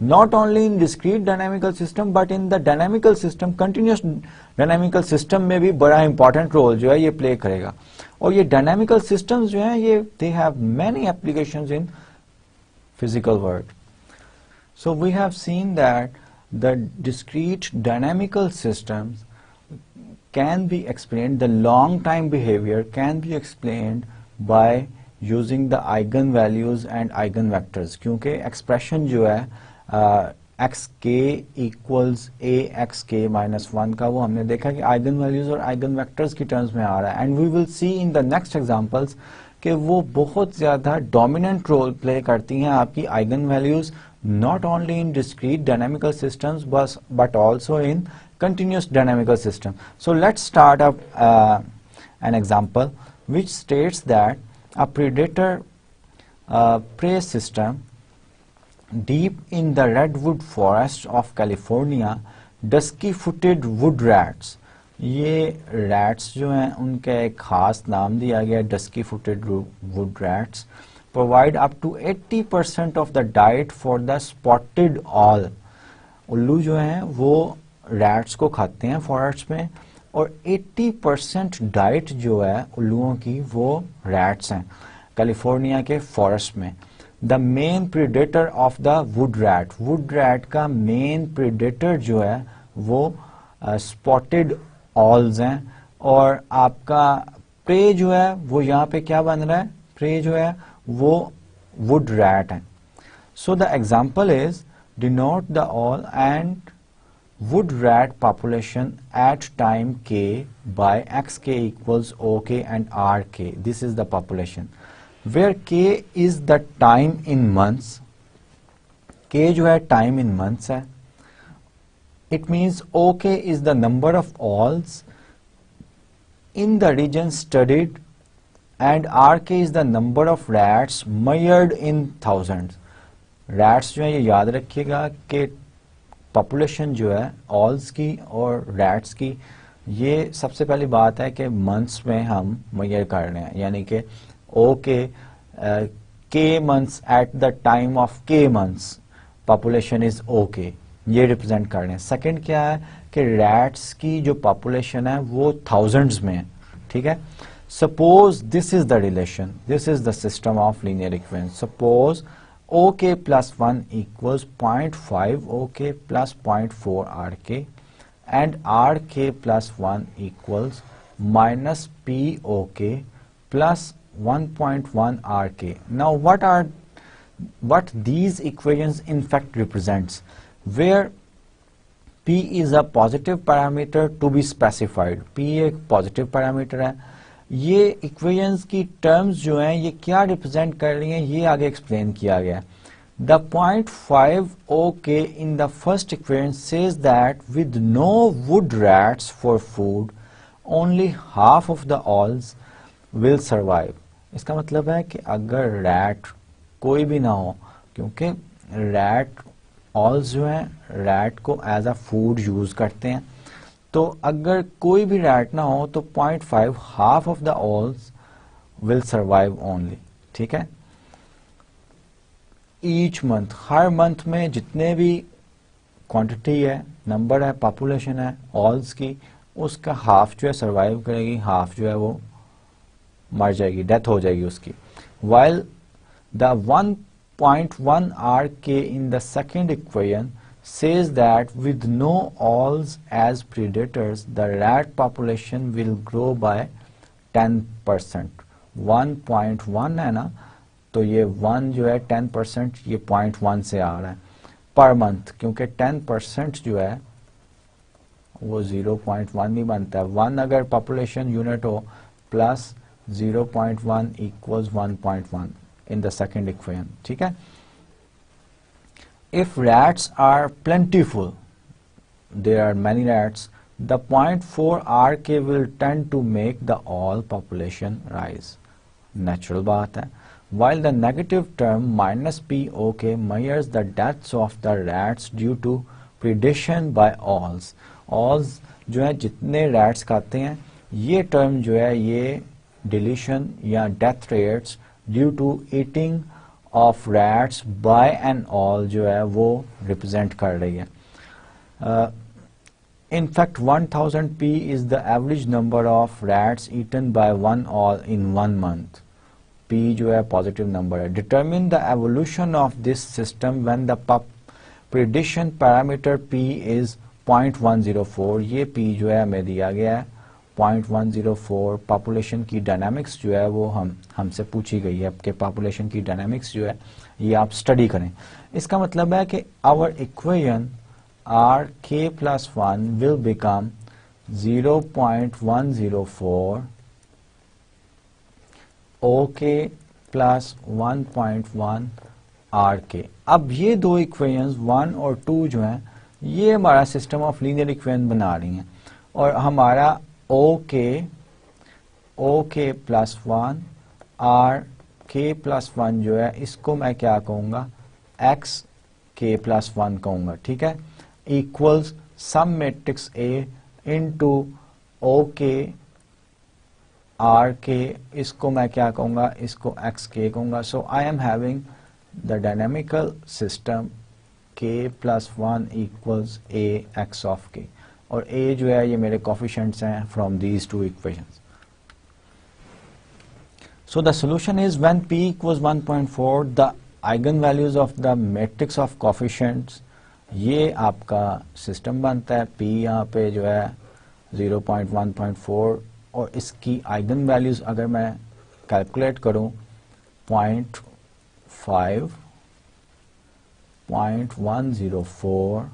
not only in discrete dynamical system but in the dynamical system, continuous dynamical system में भी बड़ा important role जो है ये play करेगा। और ये dynamical systems जो हैं ये they have many applications in physical world. So we have seen that the discrete dynamical systems can be explained, the long time behavior can be explained by using the eigenvalues and eigenvectors, क्योंकि expression जो है xk equals axk minus 1 का वो हमने देखा कि eigenvalues और eigenvectors की terms में आ रहा है, and we will see in the next examples कि वो बहुत ज़्यादा dominant role play करती हैं आपकी eigenvalues not only in discrete dynamical systems but also in continuous dynamical system. So let's start up an example which states that a predator prey system deep in the redwood forest of California, dusky-footed wood rats. ये rats जो हैं उनका एक खास नाम दिया गया dusky-footed wood rats provide up to 80% of the diet for the spotted owl. उल्लू जो हैं वो रैट्स को खाते हैं फॉरेस्ट में और 80% डाइट जो है उल्लुओं की वो रैट्स हैं कैलिफोर्निया के फॉरेस्ट में। The main predator of the wood rat का मेन प्रीडेटर जो है वो स्पॉटेड ऑल्स हैं और आपका प्रे जो है वो यहाँ पे क्या बन रहा है, प्रे जो है वो वुड रैट है। So the example is denote the all and wood rat population at time k by xk equals ok and rk. This is the population where k is the time in months. K जो है time in months है. It means ok is the number of owls in the region studied and rk is the number of rats measured in thousands. Rats जो है ये याद रखिएगा कि population जो है ऑल्स की और रैट्स की, ये सबसे पहली बात है कि मंथ्स में हम मेजर कर रहे हैं, यानी कि ओके के months at the time of के मंथ्स पॉपुलेशन इज ओके, ये रिप्रेजेंट कर रहे हैं। सेकंड क्या है कि रैट्स की जो पॉपुलेशन है वो थाउजेंड्स में है, ठीक है। Suppose this is the relation, this is the system of linear equation. Suppose OK plus 1 equals 0.5 OK plus 0.4 RK and RK plus 1 equals minus POK plus 1.1 RK. Now what these equations in fact represents, where P is a positive parameter to be specified, P एक positive parameter है, ये equations की terms जो हैं ये क्या represent कर रही हैं ये आगे एक्सप्लेन किया गया। The 0.5 OK in the first equation says that with no wood rats for food only half of the owls will survive. इसका मतलब है कि अगर रैट कोई भी ना हो, क्योंकि रैट ऑल्स जो हैं रैट को एज अ फूड यूज करते हैं, तो अगर कोई भी रैट ना हो तो 0.5 half of the owls will survive only, ठीक है। ईच मंथ, हर मंथ में जितने भी क्वांटिटी है, नंबर है, पॉपुलेशन है ऑल्स की, उसका हाफ जो है सर्वाइव करेगी, हाफ जो है वो मर जाएगी, डेथ हो जाएगी उसकी। While the 1.1 RK in the second equation says that with no owls as predators, the rat population will grow by 10%. 1.1 है ना, तो ये 1 जो है 10%, ये 0.1 से आ रहा है पर मंथ, क्योंकि 10% जो है वो 0.1 भी बनता है। 1 अगर पॉपुलेशन यूनिट हो plus 0.1 equals 1.1 in the second equation, ठीक है। If rats are plentiful, there are many rats, the 0.4 RK will tend to make the all population rise. Natural बात है। While the negative term minus POK measures the deaths of the rats due to predation by owls. Owls जो है जितने rats खाते हैं, ये term जो है ये डिलीशन या death rates due to eating of rats by and all जो है वो रिप्रेजेंट कर रही है. In fact, 1000 P is the average number of rats eaten by one all in 1 month. P जो है positive number है. Determine the evolution of this system when the prediction parameter P is 0.104. ये P जो है हमें दिया गया है 0.104. पॉपुलेशन की डायनामिक्स जो है वो हमसे पूछी गई है कि पॉपुलेशन की डायनामिक्स जो है ये आप स्टडी करें. इसका मतलब है कि our equation Rk plus 1 will become 0.104 OK plus 1.1 Rk. अब ये दो इक्वेशंस 1 और 2 जो हैं ये हमारा सिस्टम ऑफ लीनियर इक्वेशन बना रही हैं और हमारा OK plus 1 Rk plus 1 जो है इसको मैं क्या कहूँगा XK plus 1 कहूँगा. ठीक है, equals sum matrix A into OK RK. इसको मैं क्या कहूँगा, इसको XK कहूँगा. So I am having the dynamical system K plus 1 equals A X of K. और A जो है ये मेरे coefficients हैं from these two equations. So the solution is when P equals 1.4, the eigenvalues of the matrix of coefficients, ये आपका system बनता है. P यहाँ पे जो है 0.1.4 और इसकी आइगन वैल्यूज अगर मैं कैलकुलेट करूं 0.5, 0.104,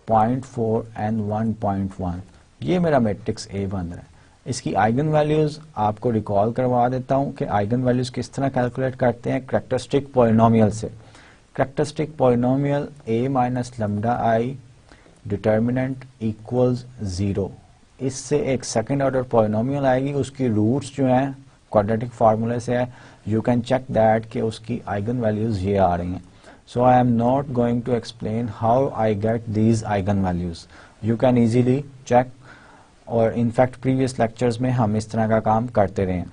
0.4 एंड 1.1, ये मेरा मैट्रिक्स A बन रहा है. इसकी आइगन वैल्यूज आपको रिकॉल करवा देता हूं कि आइगन वैल्यूज किस तरह कैलकुलेट करते हैं कैरेक्टरिस्टिक पॉलिनोमियल से. Characteristic polynomial A minus lambda I determinant equals 0. इससे एक सेकंड ऑर्डर पॉलिनोमियल आएगी, उसकी रूट्स जो हैं क्वाड्रेटिक फार्मूले से है. यू कैन चेक दैट कि उसकी आइगन वैल्यूज ये आ रही हैं. So I am not going to explain how I get these eigen values. You can easily check और इनफैक्ट प्रीवियस लेक्चर्स में हम इस तरह का काम करते रहे हैं.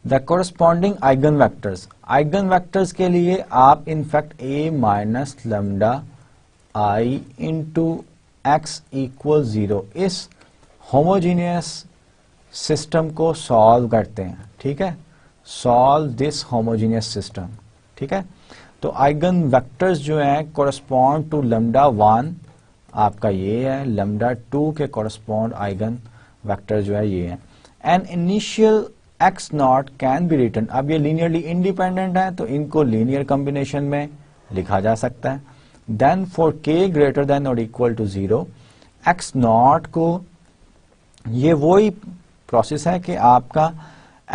The corresponding eigen vectors, eigen vectors के लिए आप in fact A minus lambda I into x equal 0 इस होमोजीनियस सिस्टम को सॉल्व करते हैं. ठीक है, सॉल्व दिस होमोजीनियस सिस्टम. ठीक है, तो आइगन वेक्टर्स जो हैं कोरस्पॉन्ड टू लैम्डा 1 आपका ये है, लैम्डा 2 के कोरस्पॉन्ड आइगन वेक्टर जो है ये है. An initial x naught can be written. अब ये लीनियरली इंडिपेंडेंट है तो इनको लीनियर कॉम्बिनेशन में लिखा जा सकता है. Then for k greater than और इक्वल टू 0, x नॉट को, ये वही प्रोसेस है कि आपका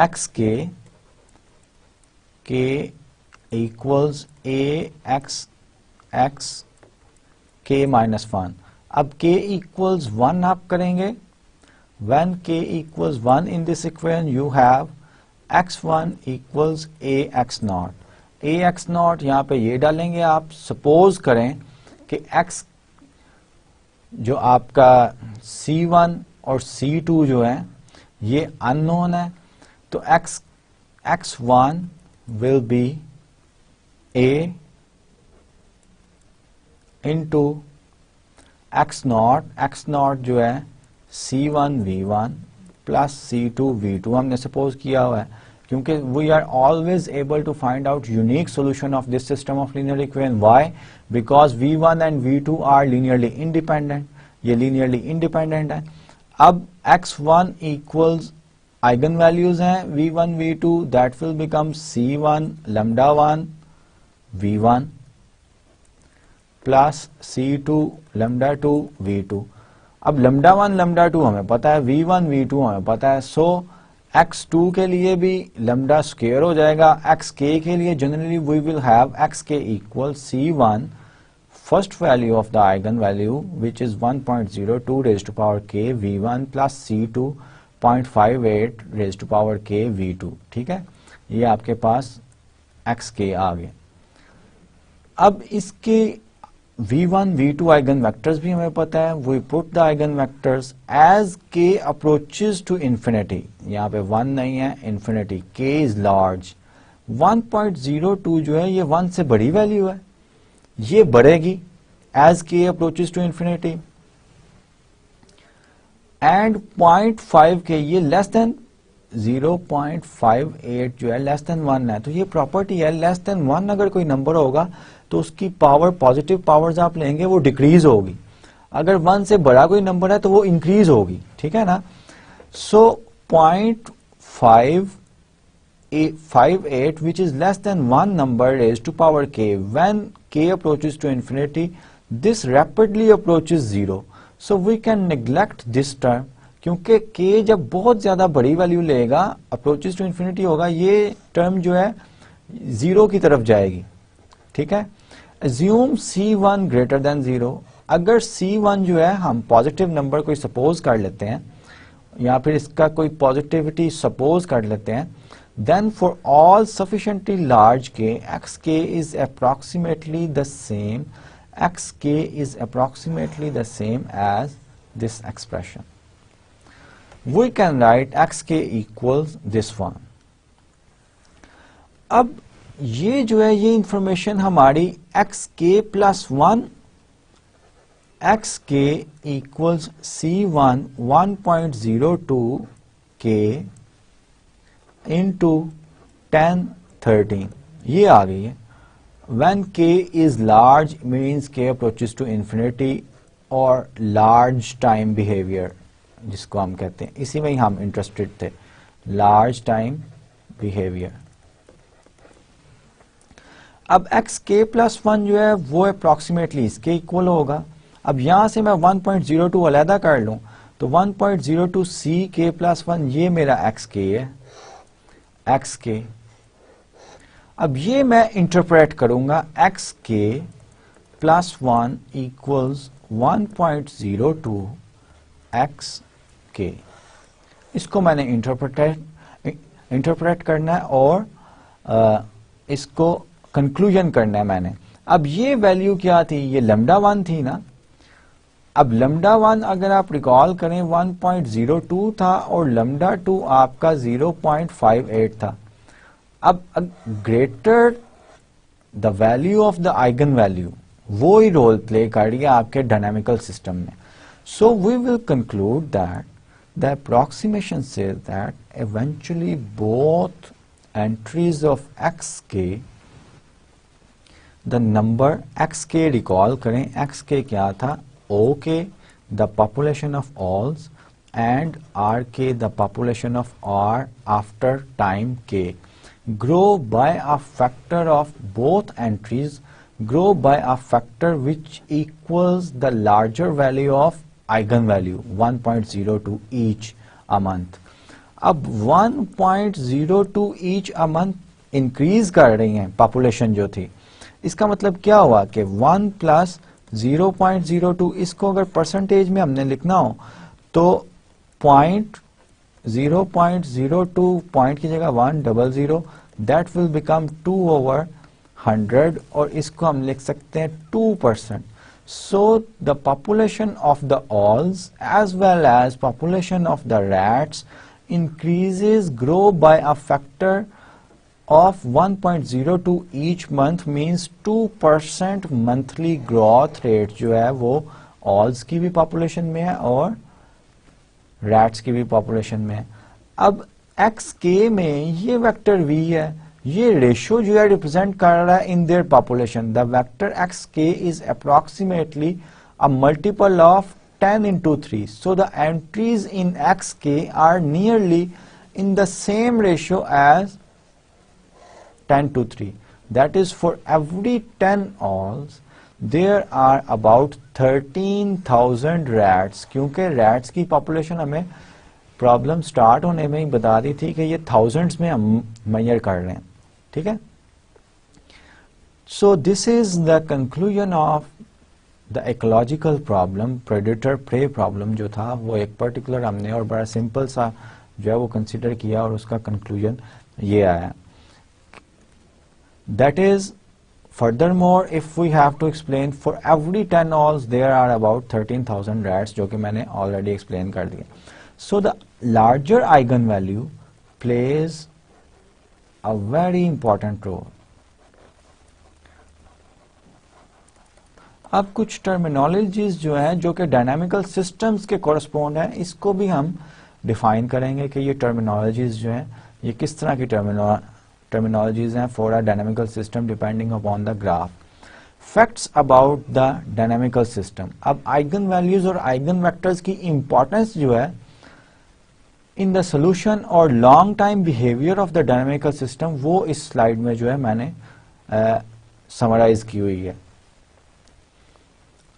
x k equals a x k minus 1. अब k इक्वल्स 1 आप करेंगे. When k equals 1 in this equation, you have x1 equals ax naught. ax naught यहाँ पे ये डालेंगे आप. सपोज करें कि x जो आपका c1 और c2 जो है ये अननोन है, तो x1 will be a into x naught जो है C1 V1 plus C2 V2 हमने सपोज किया हुआ है, क्योंकि we are always able to find out unique solution of this system of linear equation. Why? Because V1 and V2 are linearly independent. ये linearly independent है. अब x1 equals eigen values हैं V1 V2, that will become C1 lambda 1 V1 plus C2 lambda 2 V2. अब lambda 1 lambda 2 हमें पता है, V1 V2 हमें पता है. सो x2 के लिए भी लैम्डा स्क्वायर हो जाएगा. xk के लिए generally we will have xk equal C1 first value of the eigen value which is 1.02 raised to power k V1 plus C2 0.58 raised to power k V2. ठीक है, ये आपके पास xk आ गए. अब इसके V1 V2 आइगन वेक्टर्स भी हमें पता है. We put the eigen vectors as k approaches to infinity. यहाँ पे 1 नहीं है, इन्फिनिटी. k is large. 1.02 जो है ये 1 से बड़ी वैल्यू है, ये बढ़ेगी as k approaches to infinity. And 0.5 के ये लेस देन 0.58 जो है लेस देन 1 है. तो ये प्रॉपर्टी है, लेस देन 1 अगर कोई नंबर होगा तो उसकी पावर, पॉजिटिव पावर्स आप लेंगे वो डिक्रीज होगी. अगर 1 से बड़ा कोई नंबर है तो वो इंक्रीज होगी. ठीक है ना. सो 0.558 which is less than 1 number raised to power k. When k approaches to infinity, this rapidly approaches 0. So we can neglect this term, क्योंकि k जब बहुत ज्यादा बड़ी वैल्यू लेगा, अप्रोचेस टू इंफिनिटी होगा, ये टर्म जो है 0 की तरफ जाएगी. ठीक है. Assume C1 greater than 0. अगर C1 जो है हम पॉजिटिव नंबर कोई सपोज कर लेते हैं या फिर इसका कोई पॉजिटिविटी सपोज कर लेते हैं, then for all sufficiently large k, xk is approximately the same, xk is approximately the same as this expression. We can write xk equals this one. अब ये जो है ये इंफॉर्मेशन हमारी xk plus 1, xk equals C1 1.02 k into 1013 ये आ गई है. When k is large means k approaches to infinity or large time behavior जिसको हम कहते हैं, इसी में ही हम इंटरेस्टेड थे, large time behavior. अब xk plus 1 जो है वो अप्रोक्सीमेटली इसके इक्वल होगा. अब यहां से मैं 1.02 अलहदा कर लूं तो 1.02 ck plus 1 ये मेरा xk है, xk. अब ये मैं इंटरप्रेट करूंगा xk plus 1 equals 1.02 xk. इसको मैंने इंटरप्रेट करना है और इसको कंक्लूजन करना है मैंने. अब ये वैल्यू क्या थी, ये लैम्डा 1 थी ना. अब लैम्डा 1 अगर आप रिकॉल करें 1.02 था और लैम्डा 2 आपका 0.58 था. अब greater the value of the eigen value वो ही रोल प्ले कर रही है आपके डायनामिकल सिस्टम में. So we will conclude that the approximation says that eventually both entries of xk, the number xk recall करें, xk क्या था, OK the population of alls and RK the population of R after time k grow by a factor of both entries, grow by a factor which equals the larger value of eigenvalue 1.02 each a month. अब 1.02 each a month increase कर रही हैं population जो थी. इसका मतलब क्या हुआ कि 1 प्लस 0.02, इसको अगर परसेंटेज में हमने लिखना हो तो 0.02 पॉइंट की जगह 100, दैट विल बिकम 2/100 और इसको हम लिख सकते हैं 2%. So the population of the owls as well as population of the rats increases, grow by a factor of 1.02 each month means 2% monthly growth rate जो है वो ऑल्स की भी पॉपुलेशन में है और रैट्स की भी पॉपुलेशन में है. अब xk में ये वेक्टर v है, ये रेशियो जो है रिप्रेजेंट कर रहा है in their population. The vector xk is approximately a multiple of 10 into 3. So the entries in xk are nearly in the same ratio as 10 to 3. That is, for every 10 alls there are about 13,000 rats. क्योंकि rats की population हमें problem start होने में ही बता दी थी कि ये thousands में हम मेजर कर रहे हैं. ठीक है. So this is the conclusion of the ecological problem, predator prey problem जो था वो एक पर्टिकुलर हमने और बड़ा सिंपल सा जो है वो कंसिडर किया और उसका कंक्लूजन ये आया. That is, Furthermore, if we have to explain for every 10 owls there are about 13,000 rats, जो कि मैंने already explain कर दिया. So the larger eigenvalue plays a very important role. अब कुछ टर्मिनोलॉजीज जो हैं जो कि डायनामिकल सिस्टम्स के कोरस्पोंड हैं, इसको भी हम डिफाइन करेंगे कि ये टर्मिनोलॉजीज जो हैं ये किस तरह की टर्मिनोलॉजीज हैं for a dynamical system depending upon the graph. Facts about the dynamical system. अब आइगन वैल्यूज और आइगन वेक्टर्स की इंपॉर्टेंस जो है इन द सोल्यूशन और long time behaviour of the dynamical system, वो इस स्लाइड में जो है मैंने समराइज की हुई है.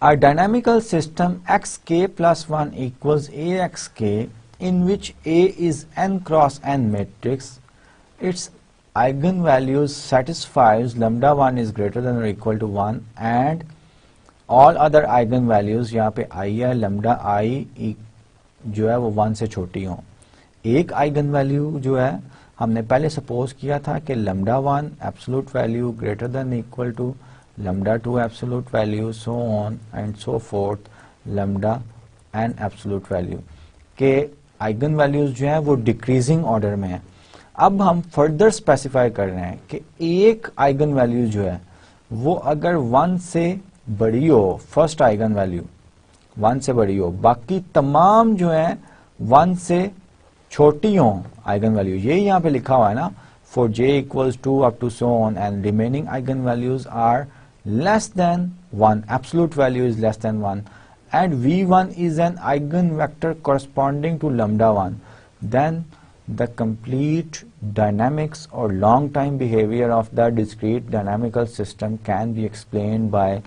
A dynamical system xk plus 1 equals axk in which A is n cross n matrix. Its eigenvalues satisfies lambda 1 is greater than or equal to 1 and all other eigenvalues, यहाँ पे I है, lambda I जो है वो 1 से छोटी हो. एक आइगन वैल्यू जो है हमने पहले सपोज किया था कि lambda 1 absolute value greater than equal to lambda 2 absolute value, so on and so forth, lambda n absolute value के आइगन वैल्यूज जो हैं वो डिक्रीजिंग ऑर्डर में है. अब हम फर्दर स्पेसिफाई कर रहे हैं कि एक आइगन वैल्यू जो है वो अगर 1 से बड़ी हो, फर्स्ट आइगन वैल्यू 1 से बड़ी हो, बाकी तमाम जो है 1 से छोटी हो आइगन वैल्यू, ये यहाँ पे लिखा हुआ है ना, for j equals 2 up to so on and remaining eigen values are less than 1, absolute value is less than 1 and v1 is an eigenvector corresponding to lambda 1, then the complete dynamics or long time behavior of the discrete dynamical system can be explained by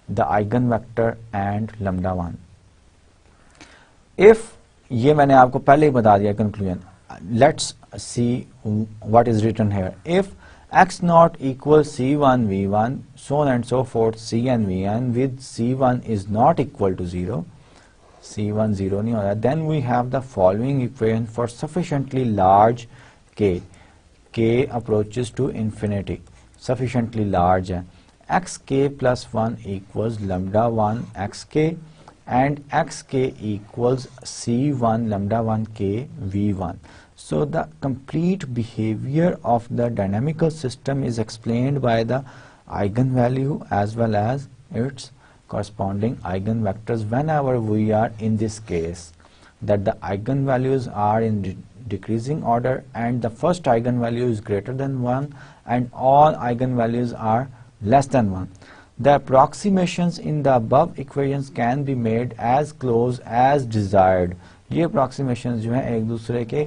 the eigenvector and lambda 1. If ये मैंने आपको पहले ही बता दिया conclusion, let's see what is written here. If x naught equals c1 v1 so on and so forth cn vn with c1 is not equal to 0, c1 0 नहीं होता, then we have the following equation for sufficiently large k approaches to infinity, sufficiently large है. xk plus 1 equals lambda 1 xk and xk equals c1 lambda 1 k v1. So the complete behavior of the dynamical system is explained by the eigenvalue as well as its corresponding eigenvectors whenever we are in this case that the eigenvalues are in decreasing order and the first eigenvalue is greater than 1 and all eigenvalues are less than 1. The approximations in the above equations can be made as close as desired. ये approximations जो हैं एक दूसरे के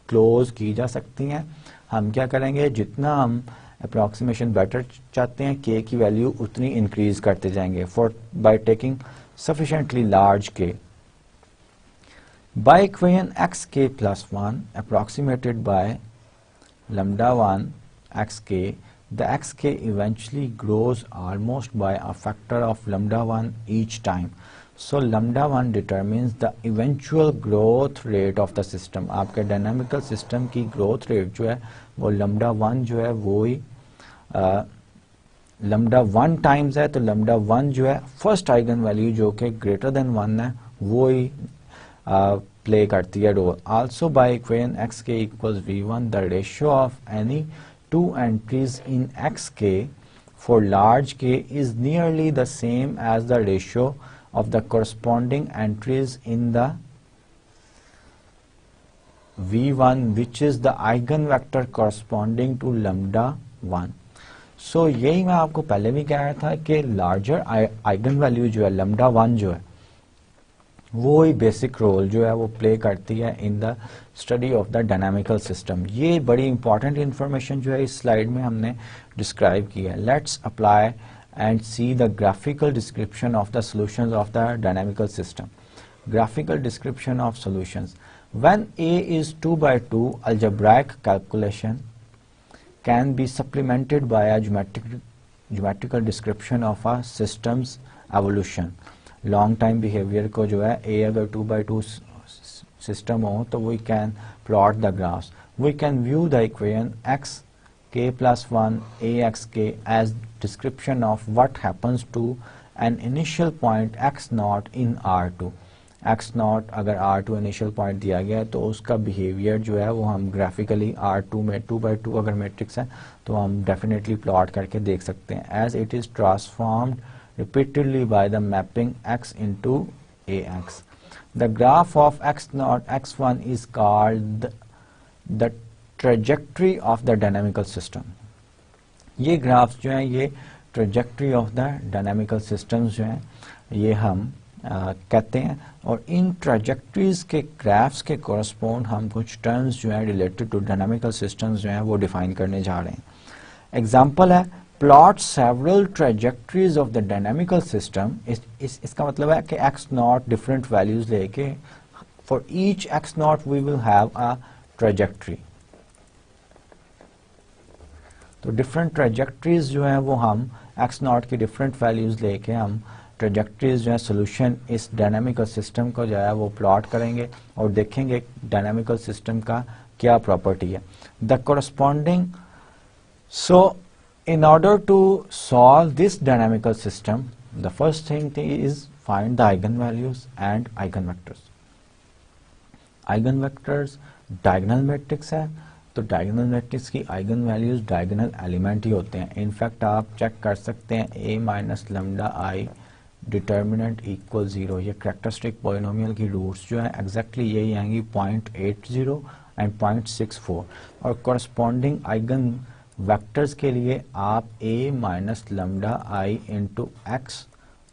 close की जा सकती हैं. हम क्या करेंगे, जितना हम अप्रॉक्सीमेशन बेटर चाहते हैं k की वैल्यू उतनी इंक्रीज करते जाएंगे for by taking sufficiently large k. By equation xk plus 1 approximated by lambda 1 xk, the xk eventually grows almost by a factor of lambda 1 each time. So lambda 1 determines the eventual growth rate of the system. आपके dynamical system की growth rate जो है वो lambda 1 जो है वो ही lambda 1 times है, तो lambda 1 जो है first eigen value जो कि greater than 1 है वो ही play करती है role. Also by equation xk equals v1, the ratio of any two entries in xk for large k is nearly the same as the ratio of the corresponding entries in the v1 which is the eigenvector corresponding to lambda 1. So यही मैं आपको पहले भी कह रहा था कि larger eigenvalue जो है lambda 1 जो है वो ही बेसिक रोल जो है वो प्ले करती है in the study of the dynamical system. ये बड़ी इंपॉर्टेंट इंफॉर्मेशन जो है इस स्लाइड में हमने डिस्क्राइब की है. Let's apply and see the graphical description of the solutions of the dynamical system. Graphical description of solutions. When A is 2 by 2, algebraic calculation can be supplemented by a geometrical description of a system's evolution. Long time behavior को जो है A अगर 2 by 2 system हो तो we can plot the graphs. We can view the equation x k plus 1 axk as description of what happens to an initial point x naught in R2. x naught अगर R2 initial point दिया गया है तो उसका behaviour जो है वो हम ग्राफिकली R2 में 2x2 अगर मैट्रिक्स है तो हम डेफिनेटली प्लॉट करके देख सकते हैं as it is transformed repeatedly by the mapping x into ax. The graph of x naught x1 is called the trajectory of the dynamical system. ये ग्राफ्स जो हैं ये trajectory of the dynamical systems जो हैं ये हम कहते हैं और इन ट्रेजेक्ट्रीज के ग्राफ्स के कोरस्पोंड हम कुछ टर्म्स जो हैं रिलेटेड टू डायनामिकल सिस्टम्स जो हैं वो डिफाइन करने जा रहे हैं। एग्जांपल है plot several trajectories of the dynamical system. इसका मतलब है कि एक्स नॉट डिफरेंट वैल्यूज लेके for each x naught we will have a trajectory. तो डिफरेंट ट्रेजेक्ट्रीज जो है वो हम एक्स नॉट की डिफरेंट वैल्यूज लेके हम ट्रेजेक्ट्रीज जो है सोल्यूशन इस डायनामिकल सिस्टम को जो है वो प्लॉट करेंगे और देखेंगे डायनामिकल सिस्टम का क्या प्रॉपर्टी है। The corresponding so in order to solve this dynamical system, the first thing is find the eigenvalues and eigenvectors. Eigenvectors diagonal matrix है तो diagonal matrix की eigenvalues diagonal element ही होते हैं। इनफैक्ट आप check कर सकते हैं a minus lambda I determinant equal 0। ये कैरेक्टरिस्टिक पॉलिनोमियल की रूट्स जो है एग्जैक्टली यही आएंगी 0.80 एंड 0.64 और कॉरस्पॉन्डिंग आइगन वेक्टर्स के लिए आप a minus lambda I into x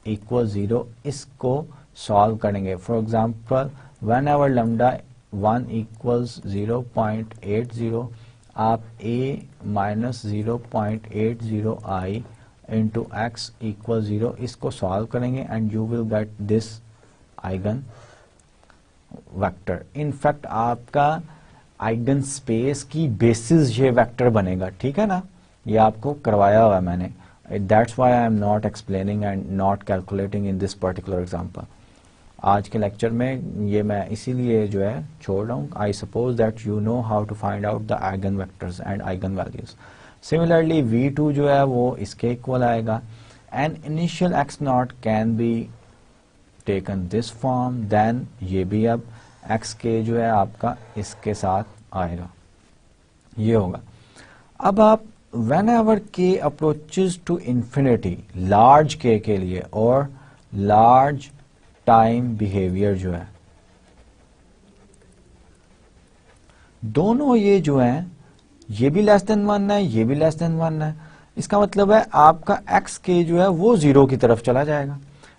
equal 0 इसको सॉल्व करेंगे। For example when ever lambda 1 equals 0.80 आप a minus 0.80 I into x equal 0 इसको सॉल्व करेंगे and you will get this eigen vector. In fact आपका eigen space की basis ये vector बनेगा, ठीक है ना, ये आपको करवाया हुआ है मैंने। That's why I am not explaining and not calculating in this particular example. आज के लेक्चर में ये मैं इसीलिए जो है छोड़ रहा हूँ। I suppose that you know how to find out the eigen vectors and eigen values. Similarly v2 जो है वो इसके इक्वल आएगा and initial x naught can be taken this form, then ये भी अब एक्स के जो है आपका इसके साथ आएगा, ये होगा। अब आप वेन एवर के अप्रोचेज टू इंफिनिटी लार्ज के लिए और लार्ज टाइम बिहेवियर जो है दोनों ये जो है ये भी लेस देन 1 है ये भी लेस देन 1 है, इसका मतलब है आपका एक्स के जो है वो 0 की तरफ चला जाएगा,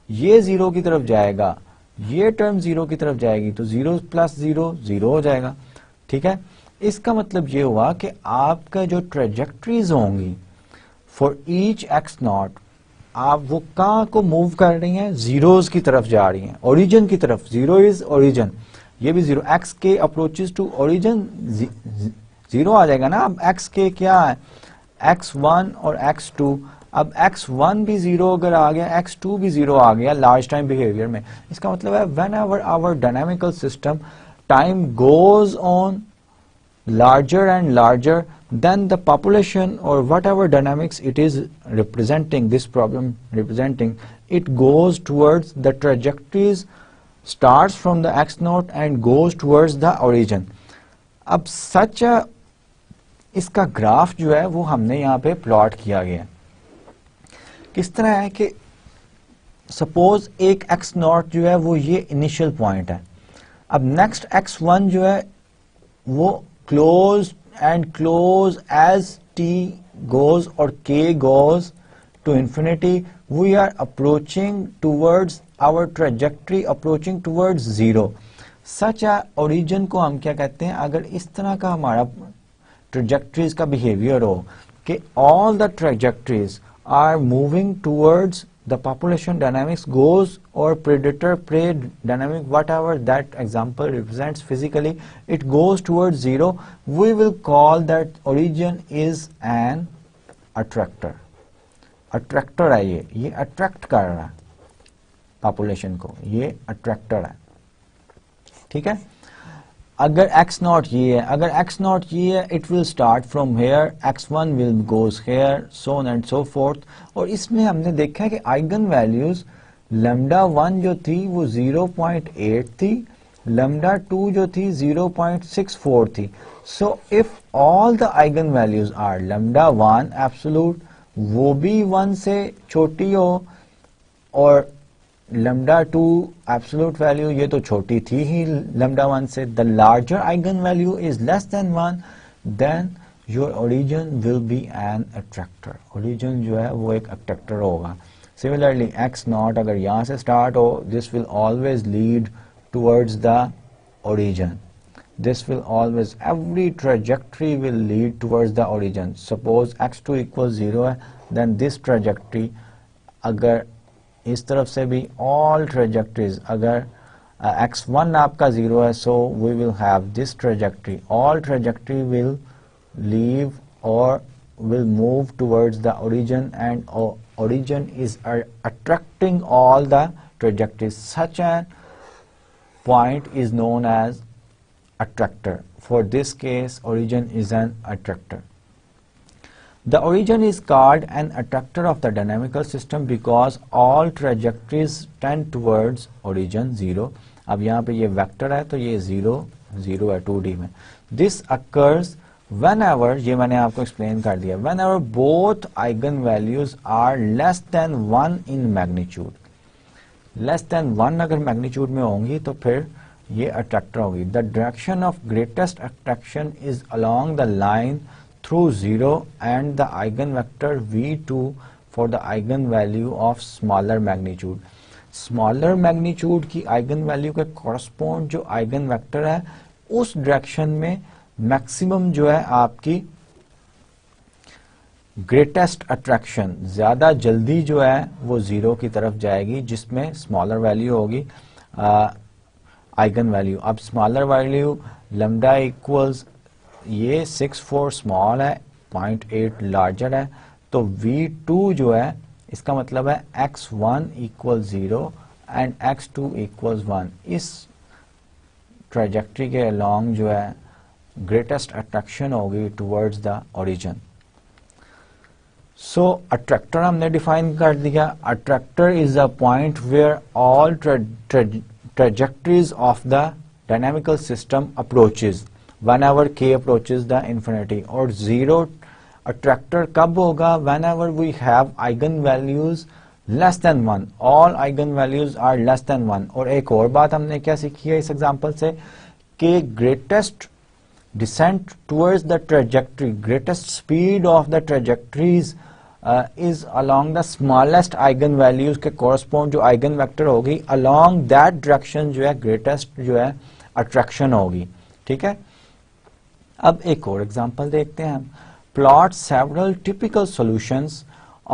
ये 0 की तरफ जाएगा, ये टर्म 0 की तरफ जाएगी तो 0 प्लस 0 0 हो जाएगा, ठीक है। इसका मतलब ये हुआ कि आपका जो ट्रेजेक्ट्रीज होंगी फॉर ईच एक्स नॉट आप वो कहाँ को मूव कर रही हैं, जीरोस की तरफ जा रही हैं, ओरिजिन की तरफ। 0 इज ओरिजिन, ये भी 0, एक्स के अप्रोचेस टू ओरिजिन 0 आ जाएगा ना। अब एक्स के क्या है x1 और x2, अब x1 भी 0 अगर आ गया x2 भी 0 आ गया लार्ज टाइम बिहेवियर में, इसका मतलब है whenever our dynamical system time goes on larger and larger, then the population or whatever dynamics it is representing, this problem representing, it goes towards the trajectories, starts from the x naught and goes towards the origin. अब such a इसका graph जो है वो हमने यहाँ पे plot किया गया। किस तरह है कि सपोज एक x नॉट जो है वो ये इनिशियल पॉइंट है, अब नेक्स्ट x1 जो है वो close and close as t goes or k goes to infinity, we are approaching towards our trajectory, approaching towards 0. Such a origin को हम क्या कहते हैं, अगर इस तरह का हमारा trajectories का behavior हो कि all the trajectories are moving towards the population dynamics goes or predator prey dynamic, whatever that example represents physically, it goes towards 0, we will call that origin is an attractor. attractor है ये attract कर रहा है population को, ये attractor है, ठीक है। अगर x नॉट ये है, अगर x नॉट ये है, it will start from here, x1 will goes hair, so on and so fourth. और इसमें हमने देखा है कि आइगन वैल्यूज लैम्डा 1 जो थी वो 0.8 थी, लैम्डा 2 जो थी 0.64 थी। So if all the eigen values are lambda 1 absolute, वो भी 1 से छोटी हो, और लैम्डा 2 एब्सोल्यूट वैल्यू ये तो छोटी थी ही लैम्डा 1 से, the larger eigen value is less than 1, then your origin will be an attractor. Origin जो है वो एक अट्रैक्टर होगा। सिमिलरली x नॉट अगर यहाँ से स्टार्ट हो, this will always lead towards the origin, this will always, every trajectory will lead towards the origin. Suppose x2 equals 0 है, then this trajectory, अगर इस तरफ से भी all trajectories, अगर x1 आपका 0 है, so we will have this trajectory, all trajectory will leave or will move towards the origin, and origin is attracting all the trajectories. Such a point is known as attractor. For this case, origin is an attractor. The origin is called an attractor of the dynamical system because all trajectories tend towards origin 0. अब यहाँ पे ये vector है तो ये 0 0 है 2D में. This occurs whenever, ये मैंने आपको एक्सप्लेन कर दिया, whenever both eigen values are less than 1 in magnitude. Less than 1 अगर मैग्नीट्यूड में होंगी तो फिर ये अट्रैक्टर होगी. The direction of greatest attraction is along the line through 0 and the eigen vector v2 for the eigen value of smaller magnitude. Smaller magnitude की eigen value के correspond जो आइगन वेक्टर है उस डायरेक्शन में maximum जो है आपकी greatest attraction ज्यादा जल्दी जो है वो 0 की तरफ जाएगी, जिसमें स्मॉलर वैल्यू होगी आइगन वैल्यू. अब स्मॉलर वैल्यू लैम्डा इक्वल्स ये 6.4 स्मॉल है, 0.8 लार्जर है, तो v2 जो है इसका मतलब है x1 equal 0 and x2 equals 1. इस ट्रेजेक्ट्री के अलोंग जो है ग्रेटेस्ट अट्रैक्शन होगी towards the origin. So attractor हमने डिफाइन कर दिया. Attractor is a point where all trajectories of the dynamical system approaches whenever k approaches the infinity. और 0 attractor कब होगा? whenever we have eigen values less than 1. all eigen values are less than 1. और एक और बात हमने क्या सीखी है इस एग्जांपल से कि greatest descent towards the trajectory, greatest speed of the trajectories is along the smallest eigen values के correspond जो eigen vector होगी along that direction जो है greatest जो है attraction होगी. ठीक है, अब एक और एग्जांपल देखते हैं हम. plot several typical solutions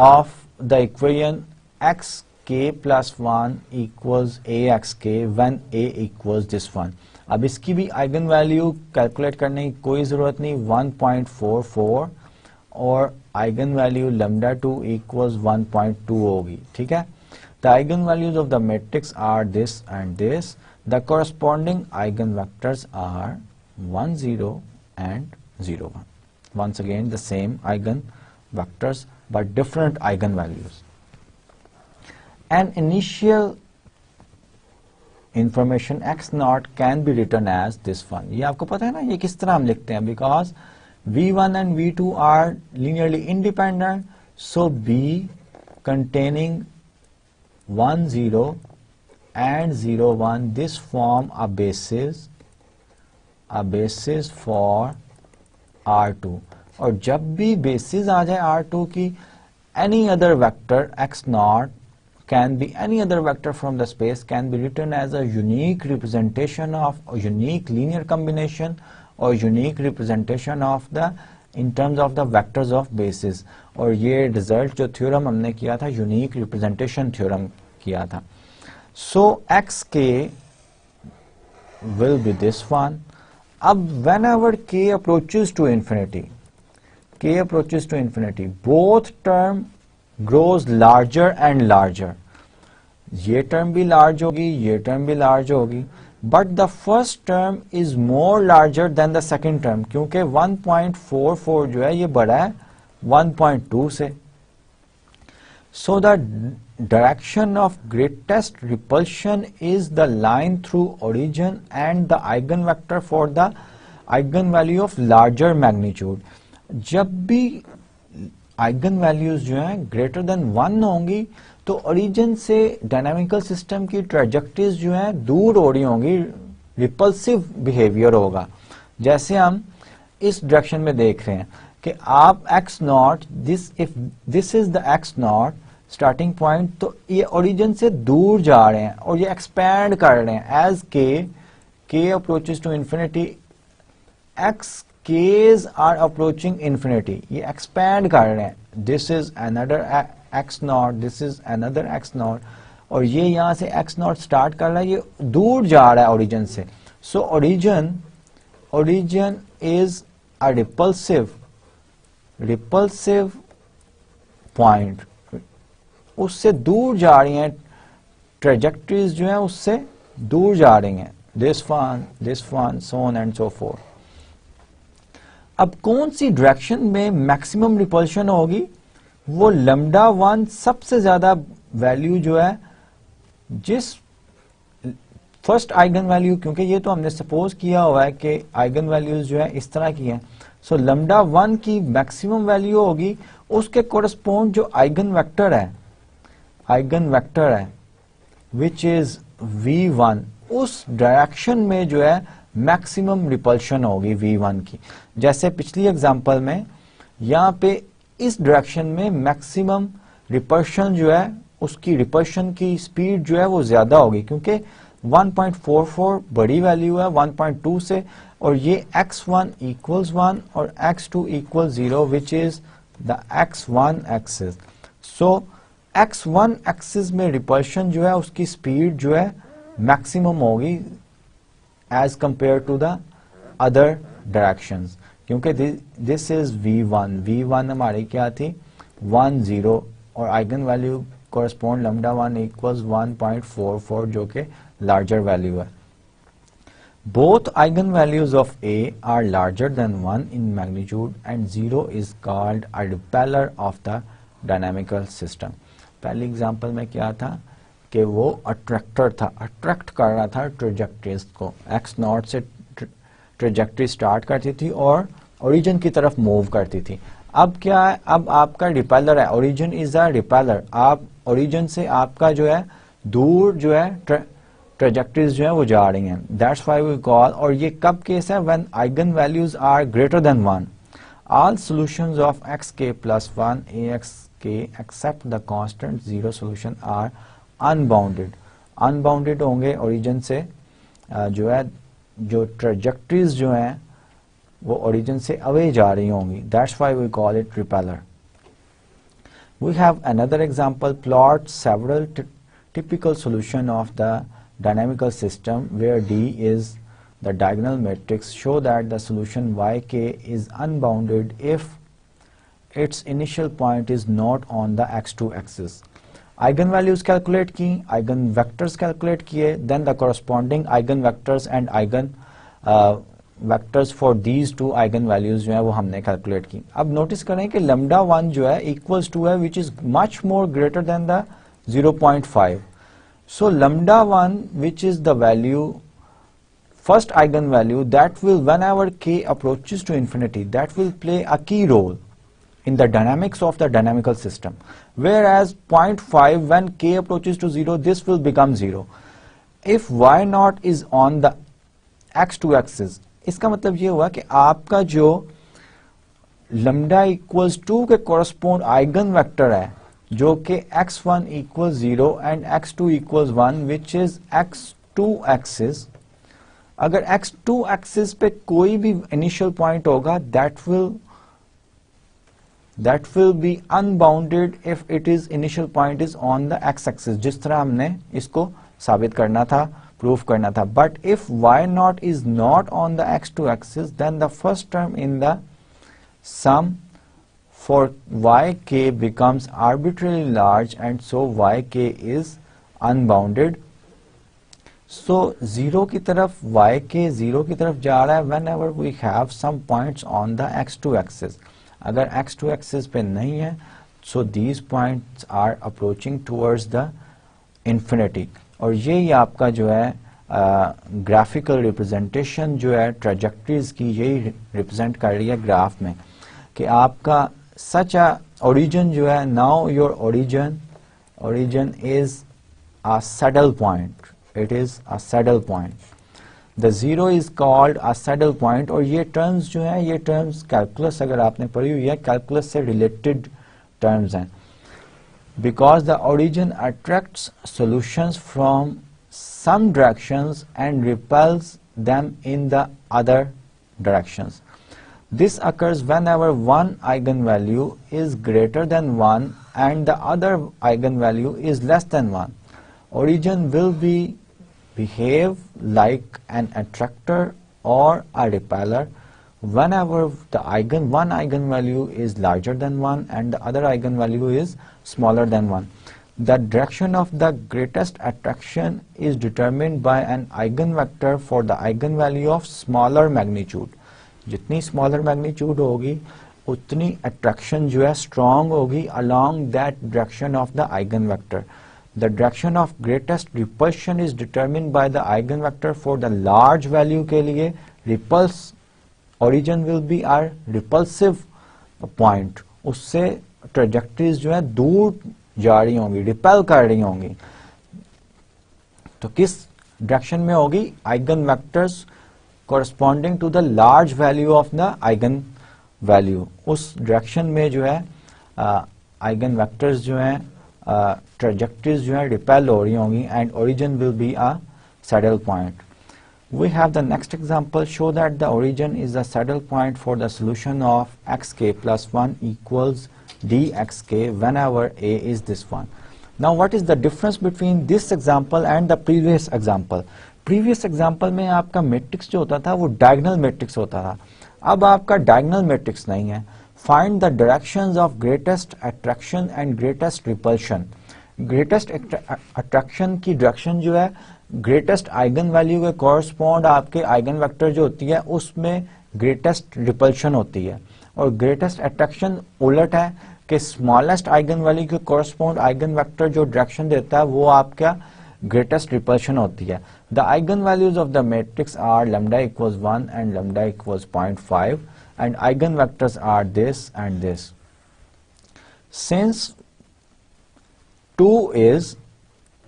of the equation xk plus 1 equals axk when a equals this one. अब इसकी भी आइगन वैल्यू कैलकुलेट करने की कोई जरूरत नहीं, 1.44 और आइगन वैल्यू लैम्डा 2 इक्वल्स 1.2 होगी. ठीक है, the eigen values of the matrix are this and this. The corresponding eigen vectors are 1 0 and 0 1. once again the same eigen vectors but different eigen values. An initial information x naught can be written as this one. ये आपको पता है ना ये किस तरह हम लिखते हैं, because v1 and v2 are linearly independent, so b containing 1 0 and 0 1, this form a basis for R2. और जब भी बेसिस आ जाए R2 की, any other vector x naught can be any other vector from the space can be written as a unique representation of a unique linear combination or unique representation of the in terms of the vectors of basis. और ये result जो theorem हमने किया था unique representation theorem किया था. So xk will be this one. अब whenever k approaches to infinity, both term grows larger and larger. ये टर्म भी लार्ज होगी, ये टर्म भी लार्ज होगी. But the first term is more larger than the second term, क्योंकि 1.44 जो है ये बड़ा है 1.2 से. So the direction of greatest repulsion is the line through origin and the eigen vector for the eigen value of larger magnitude. जब भी eigen values जो हैं ग्रेटर देन 1 होंगी तो ओरिजिन से डायनामिकल सिस्टम की ट्रेजेक्टरीज जो हैं दूर हो रही होंगी, रिपल्सिव बिहेवियर होगा. जैसे हम इस डायरेक्शन में देख रहे हैं कि आप x not, if this is the x not starting point, तो ये ओरिजिन से दूर जा रहे हैं और ये एक्सपैंड कर रहे हैं as k approaches to infinity, x k's are approaching infinity, ये एक्सपैंड कर रहे हैं. This is another x naught, this is another x naught, और ये यहां से x नॉट स्टार्ट कर रहा है, ये दूर जा रहा है ओरिजिन से. So origin is a repulsive point, उससे दूर जा रही हैं ट्रेजेक्टरीज जो हैं, उससे दूर जा रही हैं. This one, so on and so fourth. अब कौन सी डायरेक्शन में मैक्सिमम रिपल्शन होगी? वो लैम्डा 1 सबसे ज्यादा वैल्यू जो है, जिस फर्स्ट आइगन वैल्यू, क्योंकि ये तो हमने सपोज किया हुआ है कि आइगन वैल्यूज जो है इस तरह की हैं. सो लैम्डा 1 की मैक्सिमम वैल्यू होगी, उसके कोरस्पोंड जो आइगन वेक्टर है विच इज v1, उस डायरेक्शन में जो है मैक्सिमम रिपल्शन होगी v1 की. जैसे पिछली एग्जांपल में यहाँ पे इस डायरेक्शन में मैक्सिमम रिपल्शन जो है, उसकी रिपल्शन की स्पीड जो है वो ज्यादा होगी, क्योंकि 1.44 बड़ी वैल्यू है 1.2 से, और ये x1 equals 1 और x2 equals 0 which is the x1 axis. So x1 axis में रिपल्शन जो है उसकी स्पीड जो है मैक्सिमम होगी as compare to the other directions, क्योंकि दिस इज v1 हमारी क्या थी 1 0, और eigen value correspond lambda 1 equals 1.44 जो कि लार्जर वैल्यू है. Both eigen values of a are larger than 1 in magnitude and 0 is called a repeller of the dynamical system. पहली example में क्या था कि वो अट्रैक्टर था, अट्रैक्ट कर रहा था ट्रेजेक्टरीज को. x नॉट से ट्रेजेक्टरी स्टार्ट करती थी और ओरिजिन की तरफ मूव करती थी. अब क्या है, अब आपका रिपेलर है, ओरिजिन इज अ रिपेलर. आप ओरिजिन से आपका जो है दूर जो है ट्रेजेक्टरीज जो है वो जा रही हैं. दैट्स व्हाई वी कॉल, और ये कब केस है, when eigen values are greater than 1. All solutions of xk plus 1 axk except the constant 0 solution are unbounded होंगे ओरिजिन से, जो है जो ट्रेजेक्टरीज जो हैं वो ओरिजिन से अवे जा रही होंगी. That's why we call it repeller. We have another example. Plot several typical solution of the dynamical system where d is the diagonal matrix. Show that the solution yk is unbounded if its initial point is not on the x2 axis. Eigen values calculate की, eigen vectors calculate किए, then the corresponding eigen vectors and eigen vectors for these two eigen values जो है वो हमने calculate की. अब notice करें कि लैम्डा 1 जो है इक्वल्स टू है which is much more greater than the 0.5. So lambda 1 which is the value, first eigenvalue that will, whenever k approaches to infinity, that will play a key role in the dynamics of the dynamical system, whereas 0.5 when k approaches to 0, this will become 0. If y naught is on the x2 axis, इसका मतलब ये हुआ कि आपका जो lambda equals 2 के correspond eigen vector है जो कि x1 equals 0 and x2 equals 1 which is x2 axis. अगर x2 एक्सिस पे कोई भी इनिशियल पॉइंट होगा that will be unbounded if it is initial point is on the x axis, जिस तरह हमने इसको साबित करना था, प्रूफ करना था. But if y naught is not on the x2 axis, then the first term in the sum for yk becomes arbitrarily large and so yk is unbounded. So zero की तरफ y के zero की तरफ जा रहा है whenever we have some points on the x2 axis. अगर x2 axis पे नहीं है so these points are approaching towards the infinity. और ये आपका जो है ग्राफिकल रिप्रेजेंटेशन जो है ट्रेजेक्टरीज की यही रिप्रेजेंट कर रही है ग्राफ में कि आपका सच ओरिजिन जो है, now your origin is a saddle point, it is a saddle point, the zero is called a saddle point। और ये टर्म्स जो हैं, ये टर्म्स कैलकुलस अगर आपने पढ़ी हुई है, कैलकुलस से रिलेटेड टर्म्स हैं। because the origin attracts solutions from some directions and repels them in the other directions, this occurs whenever one eigenvalue is greater than 1 and the other eigenvalue is less than 1। origin will behave like an attractor or a repeller whenever the one eigenvalue is larger than 1 and the other eigenvalue is smaller than 1। The direction of the greatest attraction is determined by an eigenvector for the eigenvalue of smaller magnitude। जितनी smaller magnitude होगी उतनी attraction जो है strong होगी along that direction of the eigenvector। The direction of greatest repulsion is determined by the eigenvector for the large value के लिए repulse origin will be our repulsive point। उससे trajectories जो है दूर जा रही होंगी, repel कर रही होंगी। तो किस direction में होगी? eigenvectors corresponding to the large value of the eigenvalue, उस direction में जो है eigenvectors जो है trajectories जो है repel हो रही होंगी and origin will be a saddle point। We have the next example, show that the origin is the saddle point for the solution of xk plus 1 equals dxk whenever a is this one। Now what is the difference between this example and the previous example? Previous example में आपका matrix जो होता था वो diagonal matrix होता था, अब आपका diagonal matrix नहीं है। Find the directions of greatest attraction and greatest repulsion। greatest attraction की direction जो है greatest eigen value के correspond आपके eigen vector जो होती है उसमें greatest repulsion होती है, और greatest attraction उलट है कि smallest eigen value के correspond eigen vector जो direction देता है वो आपका greatest repulsion होती है। The eigen values of the matrix are lambda equals 1 and lambda equals 0.5 and eigen vectors are this and this। Since 2 is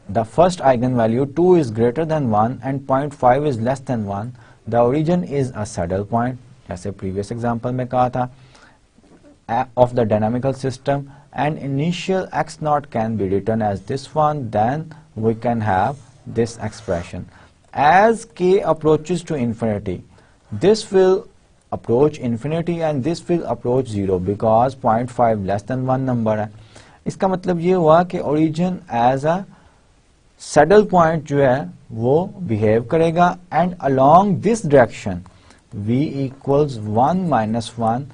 the first eigenvalue, 2 is greater than 1 and 0.5 is less than 1, the origin is a saddle point, जैसे previous example में कहा था, of the dynamical system, and initial x naught can be written as this one, then we can have this expression। As k approaches to infinity, this will approach infinity and this will approach 0 because 0.5 less than 1 number है। इसका मतलब ये हुआ कि origin as a saddle point जो है वो behave करेगा and along this direction v equals 1 minus 1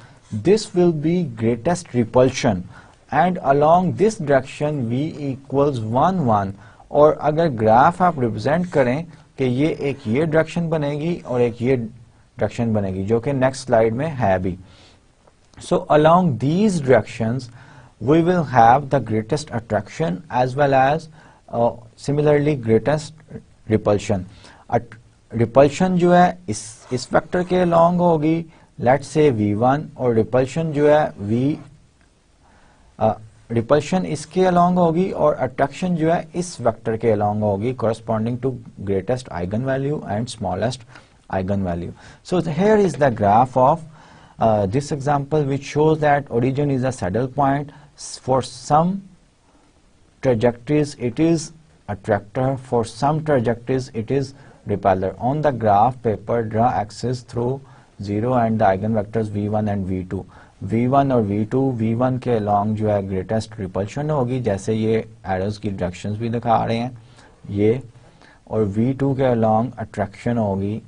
this will be greatest repulsion and along this direction v equals 1 1। और अगर ग्राफ आप रिप्रेजेंट करें कि ये डायरेक्शन बनेगी और एक ये डायरेक्शन बनेगी जो कि नेक्स्ट स्लाइड में है भी। So along these directions we will have the greatest attraction as well as similarly greatest repulsion. Repulsion जो है इस वेक्टर के अलोंग होगी, लेट्स से v1, और रिपल्शन जो है रिपल्शन इसके अलोंग होगी और अट्रैक्शन जो है इस वेक्टर के अलोंग होगी corresponding to greatest eigenvalue and smallest eigenvalue। So here is the graph of this example which shows that origin is a saddle point। For some trajectories it is attractor, for some trajectories it is repeller। On the graph paper draw axis through 0 and the eigenvectors v1 and v2। v1 और v2, v1 के along जो है greatest repulsion होगी, जैसे ये arrows की directions भी दिखा रहे हैं ये, और v2 के along attraction होगी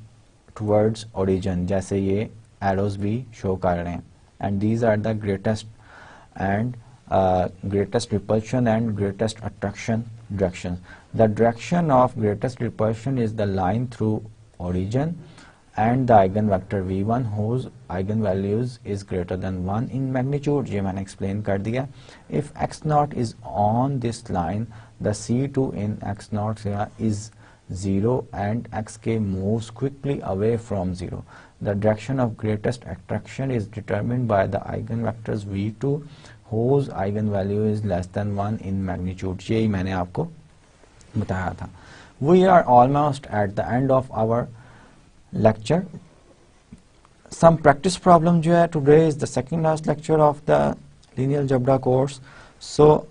towards origin, जैसे ये arrows भी show कर रहे हैं। and these are the greatest and greatest repulsion and greatest attraction directions. The direction of greatest repulsion is the line through origin and the eigenvector v1 whose eigenvalues is greater than 1 in magnitude. ये मैंने explain कर दिया. If x0 is on this line, the c2 in x0 is 0 and xk moves quickly away from 0. The direction of greatest attraction is determined by the eigenvectors v2 whose eigenvalue is less than 1 in magnitude. यही मैंने आपको बताया था. We are almost at the end of our lecture. Some practice problem जो है today is the second last lecture of the linear algebra course. So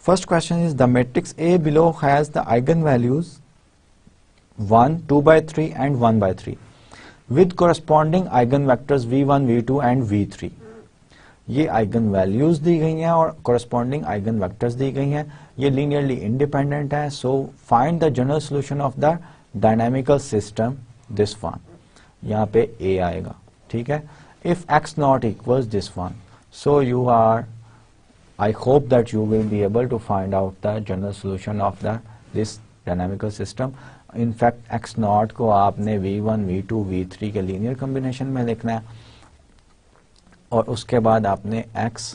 first question is the matrix A below has the eigenvalues 1, 2 by 3 and 1 by 3 with corresponding eigenvectors v1, v2 and v3. ये eigen values दी गई हैं और corresponding eigen vectors दी गई हैं. ये linearly independent है. So find the general solution of the dynamical system this one. यहाँ पे A आएगा. ठीक है. If x naught equals this one, so you are, I hope that you will be able to find out the general solution of this dynamical system. In fact x naught को आपने v1, v2, v3 के linear combination में लिखना है और उसके बाद आपने x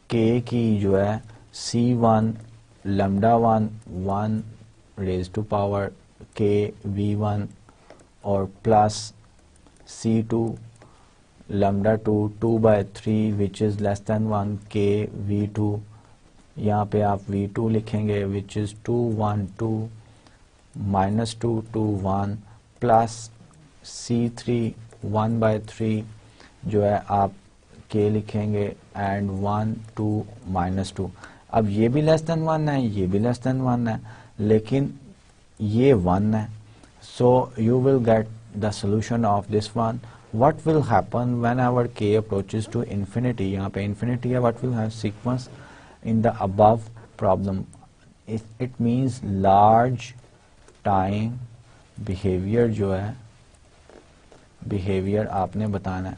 k की जो है c1 lambda 1 raise to power k v1 और plus c2 lambda 2 by 3 which is less than 1 k v2. यहाँ पे आप v2 लिखेंगे which is 2 1 2 minus 2 2 1 plus c3 1 by 3 जो है आप k लिखेंगे एंड 1 2 माइनस 2. अब ये भी लेस देन 1 है, ये भी लेस देन 1 है, लेकिन ये 1 है. So you will get the solution of this one. What will happen when our k approaches to infinity. यहाँ पे इंफिनिटी है. What will have sequence in the above problem. It means large time behaviour जो है, behaviour आपने बताना है.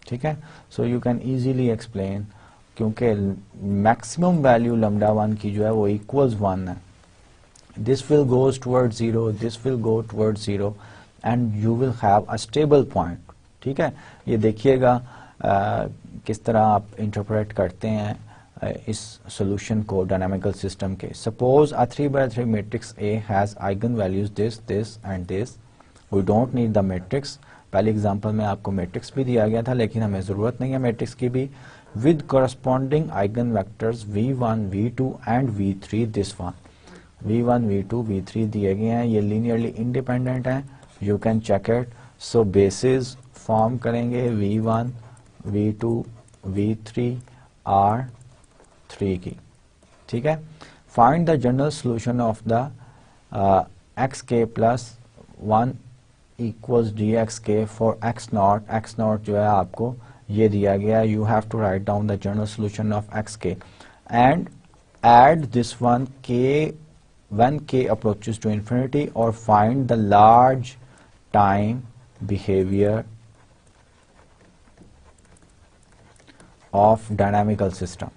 ठीक है. So you can easily explain, क्योंकि मैक्सिमम वैल्यू लैम्डा 1 की जो है वो इक्वल्स 1 है. This will goes towards 0, this will go towards 0 and you will have a stable point. ठीक है. ये देखिएगा किस तरह आप इंटरप्रेट करते हैं इस सॉल्यूशन को डायनामिकल सिस्टम के. Suppose a 3 by 3 matrix A has eigenvalues this and this. We don't need the matrix. पहले एग्जांपल में आपको मैट्रिक्स भी दिया गया था, लेकिन हमें जरूरत नहीं है मैट्रिक्स की भी. With corresponding eigenvectors v1, v2 and v3 this one. v1, v2, v3 दिए गए हैं. ये लीनियरली इंडिपेंडेंट हैं. You can check it. So basis form करेंगे v1, v2, v3 r3 की. ठीक है. Find the general solution of the xk plus 1 equals dxk for x naught. x naught जो है आपको ये दिया गया. You have to write down the general solution of xk and add this one k when k approaches to infinity or find the large time behavior of dynamical system.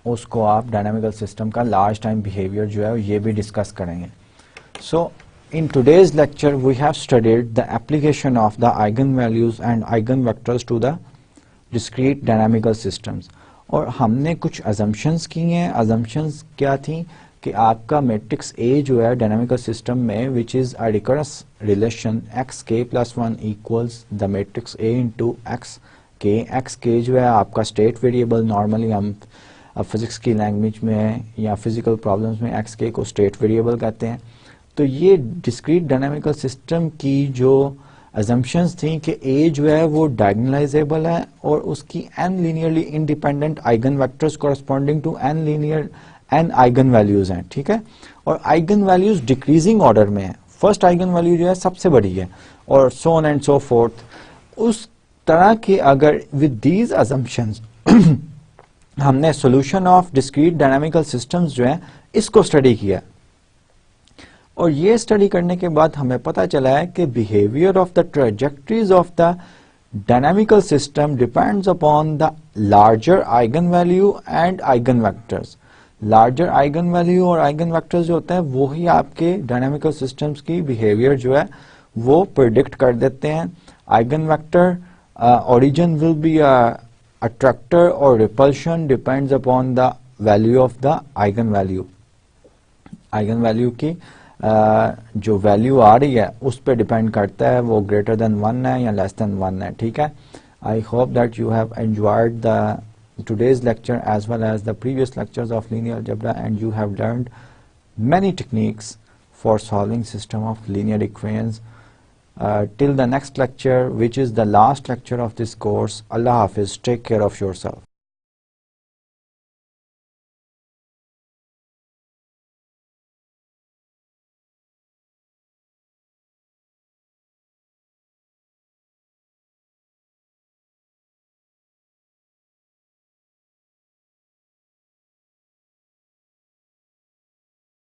उसको आप dynamical system का large time behaviour जो है ये भी discuss करेंगे. सो in today's lecture we have studied the application of the eigenvalues and eigenvectors to the discrete dynamical systems. और हमने कुछ assumptions की हैं. assumptions क्या थी कि आपका मैट्रिक्स A जो है डायनामिकल सिस्टम में which is a recurrence relation xk plus 1 equals the matrix A into xk. xk जो है आपका स्टेट वेरिएबल. नॉर्मली हम फिजिक्स की लैंग्वेज में या फिजिकल प्रॉब्लम्स में xk को स्टेट वेरिएबल कहते हैं. तो ये डिस्क्रीट डायनामिकल सिस्टम की जो assumptions थी कि A जो है वो डायगोनलाइजेबल है और उसकी n linearly independent eigen vectors corresponding to n linear n eigen values हैं. ठीक है. और आइगन वैल्यूज डिक्रीजिंग ऑर्डर में है. फर्स्ट आइगन वैल्यू जो है सबसे बड़ी है और सो ऑन एंड सो फोर्थ. उस तरह के अगर विद दीज assumptions हमने solution of discrete dynamical systems जो है इसको स्टडी किया और ये स्टडी करने के बाद हमें पता चला है कि behaviour of the trajectories of the dynamical system depends upon the larger eigenvalue and eigenvectors. Larger eigen value और आइगन वेक्टर्स जो होते हैं वो ही आपके डायनामिकल सिस्टम्स की बिहेवियर जो है वो प्रिडिक्ट कर देते हैं. Eigen vector origin will be a attractor or repulsion depends upon the value of the eigenvalue. Eigen की जो वैल्यू आ रही है उस पर डिपेंड करता है वो ग्रेटर देन 1 है या लेस देन 1 है. ठीक है. I hope that you have enjoyed the today's lecture as well as the previous lectures of linear algebra, and you have learned many techniques for solving system of linear equations. Till the next lecture, which is the last lecture of this course, Allah Hafiz, take care of yourself.